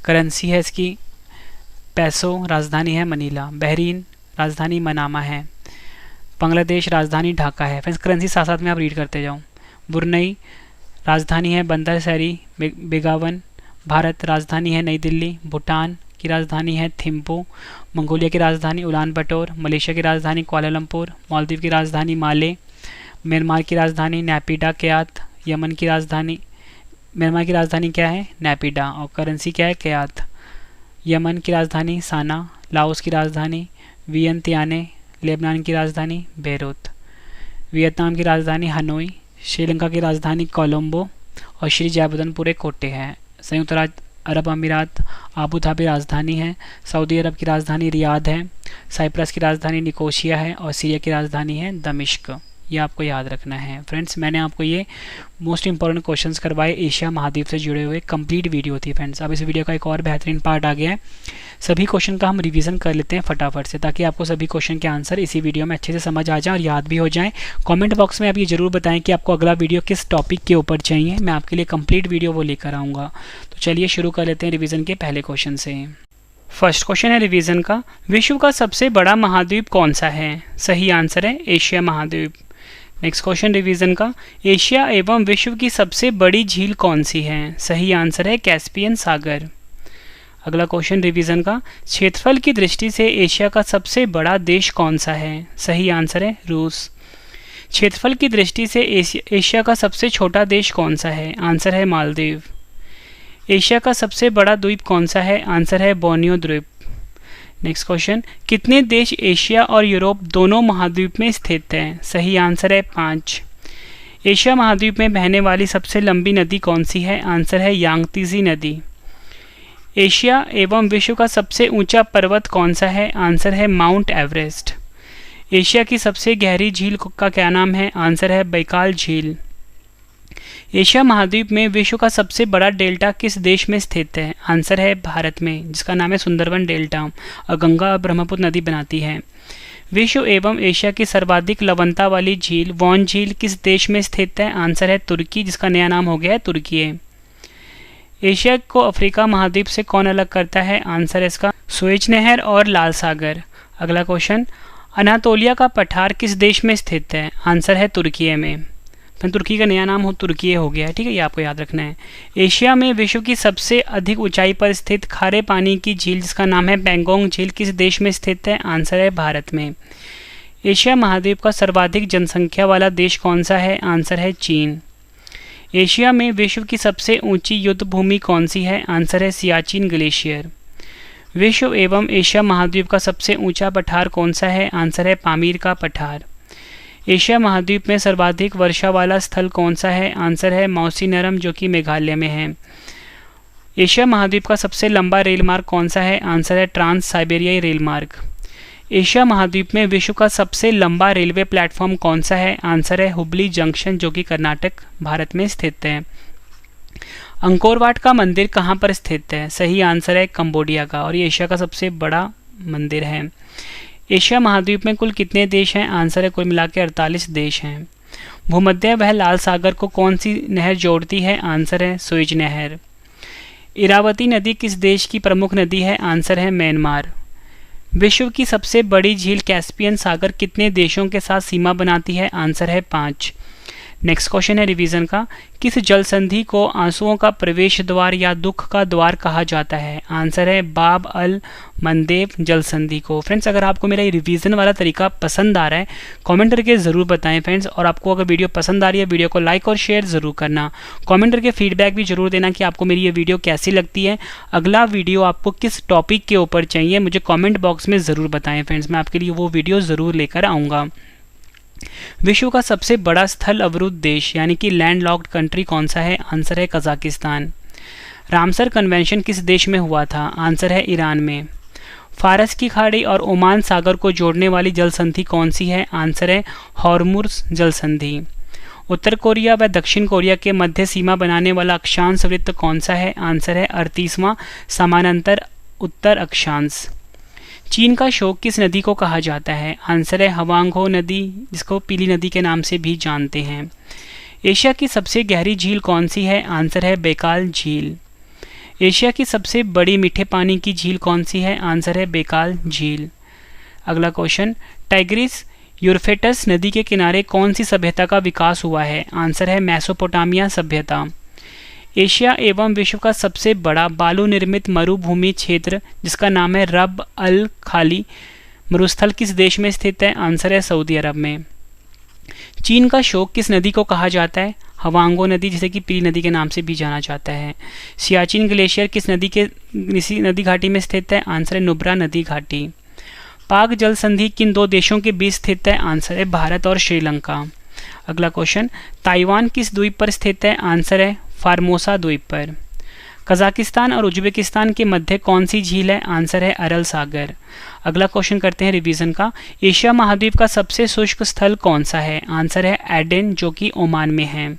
करेंसी है इसकी पैसो, राजधानी है मनीला। बहरीन राजधानी मनामा है। बांग्लादेश राजधानी ढाका है। फ्रेंड्स करेंसी साथ साथ में आप रीड करते जाओ। बुरनई राजधानी है बंदर सैरी बेगावन। भारत राजधानी है नई दिल्ली। भूटान की राजधानी है थिम्पू। मंगोलिया की राजधानी उलान बटोर। मलेशिया की राजधानी कुआलालंपुर। मालदीव की राजधानी माले। म्यांमार की राजधानी नैपिडा क्यात। यमन की राजधानी, म्यांमार की राजधानी क्या है नैपिडा और करेंसी क्या है क्यात। यमन की राजधानी साना। लाओस की राजधानी वियंतियाने। लेबनान की राजधानी बेरूत। वियतनाम की राजधानी हनोई। श्रीलंका की राजधानी कोलंबो और श्री जयवर्धनपुर कोटे है। संयुक्त राज्य अरब अमीरात आबू धाबी राजधानी है। सऊदी अरब की राजधानी रियाद है। साइप्रस की राजधानी निकोशिया है और सीरिया की राजधानी है दमिश्क। ये आपको याद रखना है। फ्रेंड्स मैंने आपको ये मोस्ट इंपॉर्टेंट क्वेश्चंस करवाए एशिया महाद्वीप से जुड़े हुए, कंप्लीट वीडियो थी फ्रेंड्स। अब इस वीडियो का एक और बेहतरीन पार्ट आ गया है, सभी क्वेश्चन का हम रिवीजन कर लेते हैं फटाफट से, ताकि आपको सभी क्वेश्चन के आंसर इसी वीडियो में अच्छे से समझ आ जाए और याद भी हो जाए। कमेंट बॉक्स में आप ये जरूर बताएं कि आपको अगला वीडियो किस टॉपिक के ऊपर चाहिए, मैं आपके लिए कंप्लीट वीडियो वो लेकर आऊँगा। तो चलिए शुरू कर लेते हैं रिविज़न के पहले क्वेश्चन से। फर्स्ट क्वेश्चन है रिवीजन का, विश्व का सबसे बड़ा महाद्वीप कौन सा है? सही आंसर है एशिया महाद्वीप। नेक्स्ट क्वेश्चन रिवीजन का, एशिया एवं विश्व की सबसे बड़ी झील कौन सी है? सही आंसर है कैस्पियन सागर। अगला क्वेश्चन रिवीजन का, क्षेत्रफल की दृष्टि से एशिया का सबसे बड़ा देश कौन सा है? सही आंसर है रूस। क्षेत्रफल की दृष्टि से एशिया का सबसे छोटा देश कौन सा है? आंसर है मालदीव। एशिया का सबसे बड़ा द्वीप कौन सा है? आंसर है बोर्नियो द्वीप। नेक्स्ट क्वेश्चन, कितने देश एशिया और यूरोप दोनों महाद्वीप में स्थित हैं? सही आंसर है 5। एशिया महाद्वीप में बहने वाली सबसे लंबी नदी कौन सी है? आंसर है यांगत्से नदी। एशिया एवं विश्व का सबसे ऊंचा पर्वत कौन सा है? आंसर है माउंट एवरेस्ट। एशिया की सबसे गहरी झील का क्या नाम है? आंसर है बैकाल झील। एशिया महाद्वीप में विश्व का सबसे बड़ा डेल्टा किस देश में स्थित है? आंसर है भारत में, जिसका नाम है सुंदरबन डेल्टा और गंगा और ब्रह्मपुत्र नदी बनाती है। विश्व एवं एशिया की सर्वाधिक लवणता वाली झील वॉन झील किस देश में स्थित है? आंसर है तुर्की, जिसका नया नाम हो गया है तुर्की। एशिया को अफ्रीका महाद्वीप से कौन अलग करता है? आंसर है इसका सुएज नहर और लाल सागर। अगला क्वेश्चन, अनातोलिया का पठार किस देश में स्थित है? आंसर है तुर्की में। तुर्की का नया नाम तुर्की हो गया है, ठीक है, ये आपको याद रखना है। एशिया में विश्व की सबसे अधिक ऊंचाई पर स्थित खारे पानी की झील जिसका नाम है पैंगोंग झील किस देश में स्थित है? आंसर है भारत में। एशिया महाद्वीप का सर्वाधिक जनसंख्या वाला देश कौन सा है? आंसर है चीन। एशिया में विश्व की सबसे ऊंची युद्ध भूमि कौन सी है? आंसर है सियाचिन ग्लेशियर। विश्व एवं एशिया महाद्वीप का सबसे ऊंचा पठार कौन सा है? आंसर है पामीर का पठार। एशिया महाद्वीप में सर्वाधिक वर्षा वाला स्थल कौन सा है? आंसर है मौसीनरम, जो कि मेघालय में है। एशिया महाद्वीप का सबसे लंबा रेल मार्ग कौन सा है? आंसर है ट्रांस साइबेरियाई रेल मार्ग। एशिया महाद्वीप में विश्व का सबसे लंबा रेलवे प्लेटफॉर्म कौन सा है? आंसर है हुबली जंक्शन, जो कि कर्नाटक भारत में स्थित है। अंकोर वाट का मंदिर कहाँ पर स्थित है? सही आंसर है कंबोडिया का और ये एशिया का सबसे बड़ा मंदिर है। एशिया महाद्वीप में कुल कितने देश हैं? आंसर है कुल मिला के 48 देश हैं। भूमध्य वह लाल सागर को कौन सी नहर जोड़ती है? आंसर है सुएज नहर। इरावती नदी किस देश की प्रमुख नदी है? आंसर है म्यांमार। विश्व की सबसे बड़ी झील कैस्पियन सागर कितने देशों के साथ सीमा बनाती है? आंसर है 5। नेक्स्ट क्वेश्चन है रिवीजन का, किस जल संधि को आंसुओं का प्रवेश द्वार या दुख का द्वार कहा जाता है? आंसर है बाब अल मंदेब जल संधि को। फ्रेंड्स अगर आपको मेरा ये रिवीजन वाला तरीका पसंद आ रहा है कमेंट करके ज़रूर बताएं फ्रेंड्स, और आपको अगर वीडियो पसंद आ रही है वीडियो को लाइक और शेयर ज़रूर करना। कमेंट करके फीडबैक भी जरूर देना कि आपको मेरी ये वीडियो कैसी लगती है, अगला वीडियो आपको किस टॉपिक के ऊपर चाहिए मुझे कॉमेंट बॉक्स में ज़रूर बताएँ फ्रेंड्स, मैं आपके लिए वो वीडियो ज़रूर लेकर आऊँगा। विश्व का सबसे बड़ा स्थल अवरुद्ध देश यानी कि लैंड लॉक्ड कंट्री कौन सा है? आंसर है कजाकिस्तान। रामसर कन्वेंशन किस देश में हुआ था? आंसर है ईरान में। फारस की खाड़ी और ओमान सागर को जोड़ने वाली जल संधि कौन सी है? आंसर है हॉर्मुज़ जल संधि। उत्तर कोरिया व दक्षिण कोरिया के मध्य सीमा बनाने वाला अक्षांश वृत्त कौन सा है? आंसर है 38वां समानांतर उत्तर अक्षांश। चीन का शोक किस नदी को कहा जाता है? आंसर है हवांगहो नदी, जिसको पीली नदी के नाम से भी जानते हैं। एशिया की सबसे गहरी झील कौन सी है? आंसर है बेकाल झील। एशिया की सबसे बड़ी मीठे पानी की झील कौन सी है? आंसर है बेकाल झील। अगला क्वेश्चन, टाइग्रिस यूफ्रेटस नदी के किनारे कौन सी सभ्यता का विकास हुआ है? आंसर है मेसोपोटामिया सभ्यता। एशिया एवं विश्व का सबसे बड़ा बालू निर्मित मरुभूमि क्षेत्र जिसका नाम है रब अल खाली मरुस्थल किस देश में स्थित है? आंसर है सऊदी अरब में। चीन का शोक किस नदी को कहा जाता है? हवांगो नदी, जिसे कि पीली नदी के नाम से भी जाना जाता है। सियाचिन ग्लेशियर किस नदी घाटी में स्थित है? आंसर है नुब्रा नदी घाटी। पाक जल संधि किन दो देशों के बीच स्थित है? आंसर है भारत और श्रीलंका। अगला क्वेश्चन, ताइवान किस द्वीप पर स्थित है? आंसर है फार्मोसा द्वीप पर। कजाकिस्तान और उज्बेकिस्तान के मध्य कौन सी झील है? आंसर है अरल सागर। अगला क्वेश्चन करते हैं रिवीजन का। एशिया महाद्वीप का सबसे शुष्क स्थल कौन सा है? आंसर है एडेन, जो कि ओमान में है।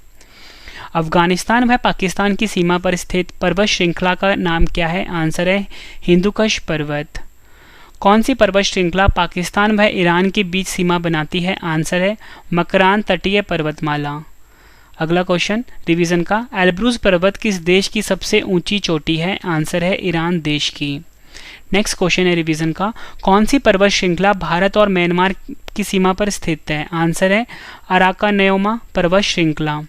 अफगानिस्तान व पाकिस्तान की सीमा पर स्थित पर्वत श्रृंखला का नाम क्या है? आंसर है हिंदुकुश पर्वत। कौन सी पर्वत श्रृंखला पाकिस्तान व ईरान के बीच सीमा बनाती है? आंसर है मकरान तटीय पर्वतमाला। अगला क्वेश्चन रिवीजन का, एल्ब्रूज पर्वत किस देश की सबसे ऊंची चोटी है? आंसर है ईरान देश की। नेक्स्ट क्वेश्चन है रिवीजन का, कौन सी पर्वत श्रृंखला भारत और म्यांमार की सीमा पर स्थित है? आंसर है अराकानेओमा पर्वत श्रृंखला।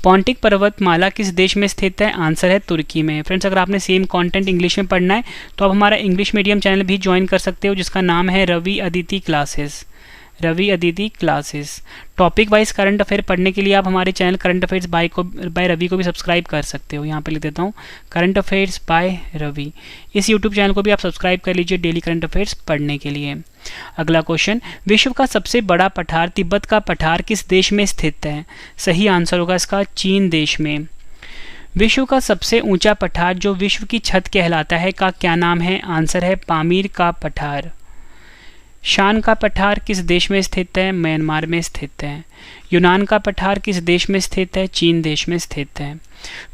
पॉन्टिक पर्वतमाला किस देश में स्थित है? आंसर है तुर्की में। फ्रेंड्स, अगर आपने सेम कंटेंट इंग्लिश में पढ़ना है तो आप हमारा इंग्लिश मीडियम चैनल भी ज्वाइन कर सकते हो, जिसका नाम है Ravi Aditi classes. Ravi Aditi classes. Topic wise current affair पढ़ने के लिए आप हमारे channel current affairs by Ravi को भी सब्सक्राइब कर सकते हो। यहाँ पे लिख देता हूँ करंट अफेयर्स बाय रवि। इस यूट्यूब चैनल को भी आप सब्सक्राइब कर लीजिए डेली करंट अफेयर्स पढ़ने के लिए। अगला क्वेश्चन, विश्व का सबसे बड़ा पठार तिब्बत का पठार किस देश में स्थित है? सही आंसर होगा इसका चीन देश में। विश्व का सबसे ऊंचा पठार जो विश्व की छत कहलाता है का क्या नाम है? आंसर है पामीर का पठार। शान का पठार किस देश में स्थित है? म्यांमार में स्थित है। यूनान का पठार किस देश में स्थित है? चीन देश में स्थित है।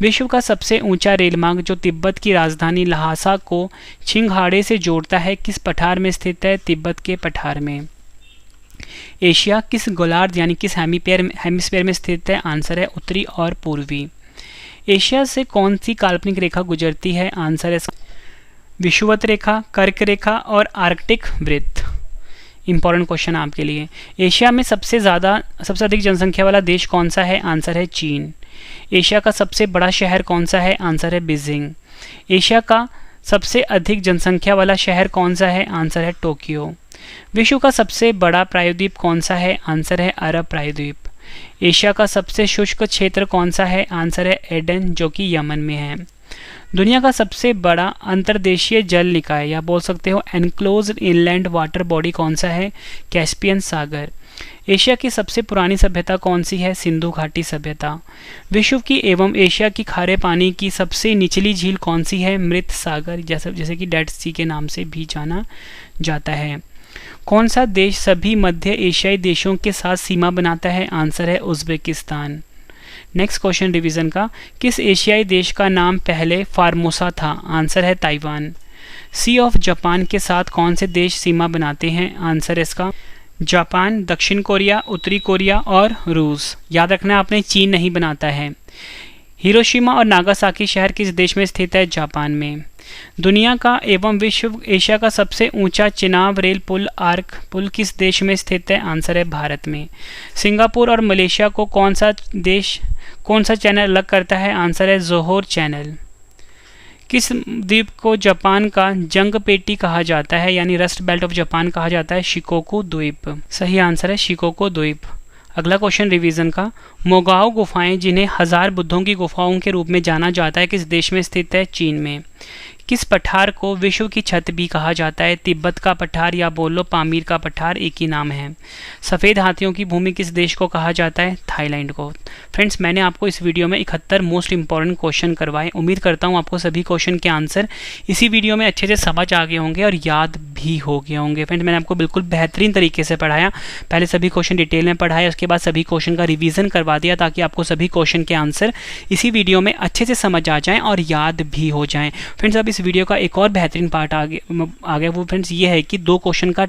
विश्व का सबसे ऊंचा रेलमार्ग जो तिब्बत की राजधानी ल्हासा को छिंगहाड़े से जोड़ता है किस पठार में स्थित है? तिब्बत के पठार में। एशिया किस गोलार्ध यानी किस हेमिस्फीयर में स्थित है? आंसर है उत्तरी और पूर्वी। एशिया से कौन सी काल्पनिक रेखा गुजरती है? आंसर है विषुवत रेखा, कर्क रेखा और आर्कटिक वृत्त। इंपॉर्टेंट क्वेश्चन आपके लिए। एशिया में सबसे अधिक जनसंख्या वाला देश कौन सा है? आंसर है चीन। एशिया का सबसे बड़ा शहर कौन सा है? आंसर है बीजिंग। एशिया का सबसे अधिक जनसंख्या वाला शहर कौन सा है? आंसर है टोक्यो। विश्व का सबसे बड़ा प्रायद्वीप कौन सा है? आंसर है अरब प्रायद्वीप। एशिया का सबसे शुष्क क्षेत्र कौन सा है? आंसर है एडन, जो कि यमन में है। दुनिया का सबसे बड़ा अंतर्देशीय जल निकाय या बोल सकते हो एनक्लोज्ड इनलैंड वाटर बॉडी कौन सा है? कैस्पियन सागर। एशिया की सबसे पुरानी सभ्यता कौन सी है? सिंधु घाटी सभ्यता। विश्व की एवं एशिया की खारे पानी की सबसे निचली झील कौन सी है? मृत सागर, जैसे कि डेड सी के नाम से भी जाना जाता है। कौन सा देश सभी मध्य एशियाई देशों के साथ सीमा बनाता है? आंसर है उज्बेकिस्तान। नेक्स्ट क्वेश्चन रिवीजन का, किस एशियाई देश का नाम पहले फार्मोसा था? आंसर है ताइवान। सी ऑफ जापान के साथ कौन से देश सीमा बनाते हैं? आंसर है इसका जापान, दक्षिण कोरिया, उत्तरी कोरिया और रूस। याद रखना आपने चीन नहीं बनाता है। हिरोशिमा और नागासाकी शहर किस देश में स्थित है? जापान में। दुनिया का एवं विश्व एशिया का सबसे ऊंचा चिनाब रेल पुल आर्क पुल किस देश में स्थित है? आंसर है भारत में। सिंगापुर और मलेशिया को कौन सा चैनल अलग करता है? आंसर है जोहोर चैनल। किस द्वीप को जापान का जंग पेटी कहा जाता है यानी रस्ट बेल्ट ऑफ जापान कहा जाता है? शिकोकू द्वीप। सही आंसर है शिकोकू द्वीप। अगला क्वेश्चन रिवीजन का, मोगाओ गुफाएं जिन्हें 1000 बुद्धों की गुफाओं के रूप में जाना जाता है किस देश में स्थित है? चीन में। किस पठार को विश्व की छत भी कहा जाता है? तिब्बत का पठार या बोल लो पामीर का पठार, एक ही नाम है। सफ़ेद हाथियों की भूमि किस देश को कहा जाता है? थाईलैंड को। फ्रेंड्स, मैंने आपको इस वीडियो में 71 मोस्ट इंपॉर्टेंट क्वेश्चन करवाए। उम्मीद करता हूँ आपको सभी क्वेश्चन के आंसर इसी वीडियो में अच्छे से समझ आ गए होंगे और याद भी हो गए होंगे। फ्रेंड्स, मैंने आपको बिल्कुल बेहतरीन तरीके से पढ़ाया। पहले सभी क्वेश्चन डिटेल में पढ़ाया, उसके बाद सभी क्वेश्चन का रिवीजन करवा दिया ताकि आपको सभी क्वेश्चन के आंसर इसी वीडियो में अच्छे से समझ आ जाएं और याद भी हो जाएं। फ्रेंड्स, अब इस वीडियो का एक और बेहतरीन पार्ट आ गया वो फ्रेंड्स ये है कि दो क्वेश्चन का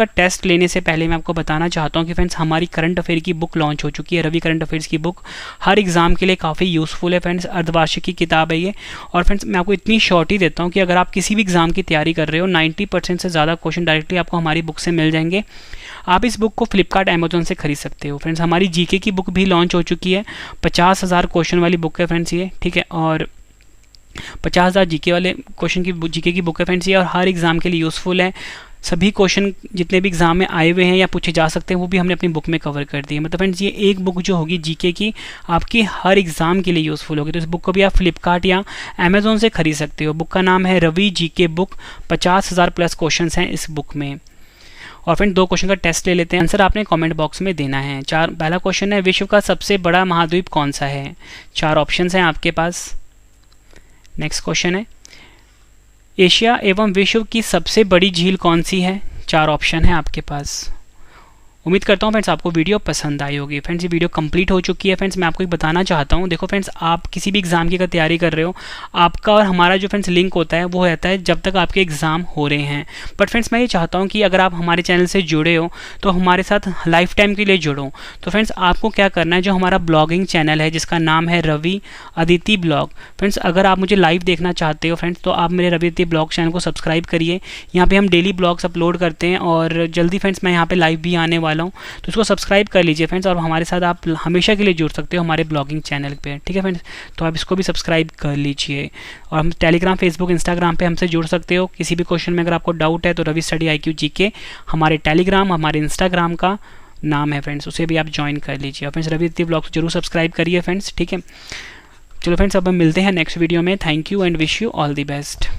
टेस्ट लेने से पहले मैं आपको बताना चाहता हूं कि फ्रेंड्स हमारी करंट अफेयर की बुक लॉन्च हो चुकी है। रवि करंट अफेयर्स की बुक हर एग्जाम के लिए काफ़ी यूज़फुल है फ्रेंड्स। अर्धवार्षिक की किताब है ये। और फ्रेंड्स, मैं आपको इतनी शॉर्ट ही देता हूँ कि अगर आप किसी भी एग्जाम की तैयारी कर रहे हो 90% से ज़्यादा क्वेश्चन डायरेक्टली आपको हमारी बुक से मिल जाएंगे। आप इस बुक को फ्लिपकार्ट अमेजोन से खरीद सकते हो। फ्रेंड्स, हमारी जीके की बुक भी लॉन्च हो चुकी है। 50,000 क्वेश्चन वाली बुक है फ्रेंड्स ये, ठीक है। और 50,000 जीके वाले क्वेश्चन की जीके की बुक है फ्रेंड्स ये, और हर एग्जाम के लिए यूज़फुल है। सभी क्वेश्चन जितने भी एग्जाम में आए हुए हैं या पूछे जा सकते हैं वो भी हमने अपनी बुक में कवर कर दिए। मतलब फ्रेंड्स, ये एक बुक जो होगी जीके की आपकी हर एग्जाम के लिए यूज़फुल होगी। तो इस बुक को भी आप फ्लिपकार्ट या अमेजोन से खरीद सकते हो। बुक का नाम है Ravi GK book. 50,000 plus question हैं इस बुक में। और फ्रेंड, दो क्वेश्चन का टेस्ट ले लेते हैं। आंसर आपने कमेंट बॉक्स में देना है। पहला क्वेश्चन है, विश्व का सबसे बड़ा महाद्वीप कौन सा है? 4 ऑप्शंस हैं आपके पास। नेक्स्ट क्वेश्चन है, एशिया एवं विश्व की सबसे बड़ी झील कौन सी है? 4 ऑप्शन है आपके पास। उम्मीद करता हूँ फ्रेंड्स आपको वीडियो पसंद आई होगी। फ्रेंड्स, ये वीडियो कंप्लीट हो चुकी है। फ्रेंड्स, मैं आपको एक बताना चाहता हूँ, देखो फ्रेंड्स, आप किसी भी एग्जाम की अगर तैयारी कर रहे हो, आपका और हमारा जो फ्रेंड्स लिंक होता है वो रहता है जब तक आपके एग्ज़ाम हो रहे हैं। बट फ्रेंड्स, मैं ये चाहता हूँ कि अगर आप हमारे चैनल से जुड़े हो तो हमारे साथ लाइफ टाइम के लिए जुड़ो। तो फ्रेंड्स, आपको क्या करना है, जो हमारा ब्लॉगिंग चैनल है जिसका नाम है रवि अदिति ब्लॉग। फ्रेंड्स, अगर आप मुझे लाइव देखना चाहते हो फ्रेंड्स तो आप मेरे रवि अदिति ब्लॉग चैनल को सब्सक्राइब करिए। यहाँ पर हम डेली ब्लॉग्स अपलोड करते हैं और जल्दी फ्रेंड्स मैं यहाँ पर लाइव भी आने वाला हूँ, तो इसको सब्सक्राइब कर लीजिए फ्रेंड्स। और हमारे साथ आप हमेशा के लिए जुड़ सकते हो हमारे ब्लॉगिंग चैनल पे, ठीक है फ्रेंड्स। तो आप इसको भी सब्सक्राइब कर लीजिए। और हम टेलीग्राम, फेसबुक, इंस्टाग्राम पे हमसे जुड़ सकते हो। किसी भी क्वेश्चन में अगर आपको डाउट है तो रवि स्टडी IQ जीके हमारे टेलीग्राम, हमारे इंस्टाग्राम का नाम है फ्रेंड्स, उसे भी आप ज्वाइन कर लीजिए। और फ्रेंड्स, रवि अदिति ब्लॉग जरूर सब्सक्राइब करिए फ्रेंड्स, ठीक है। चलो फ्रेंड्स, अब हम मिलते हैं नेक्स्ट वीडियो में। Thank you and wish you all the best.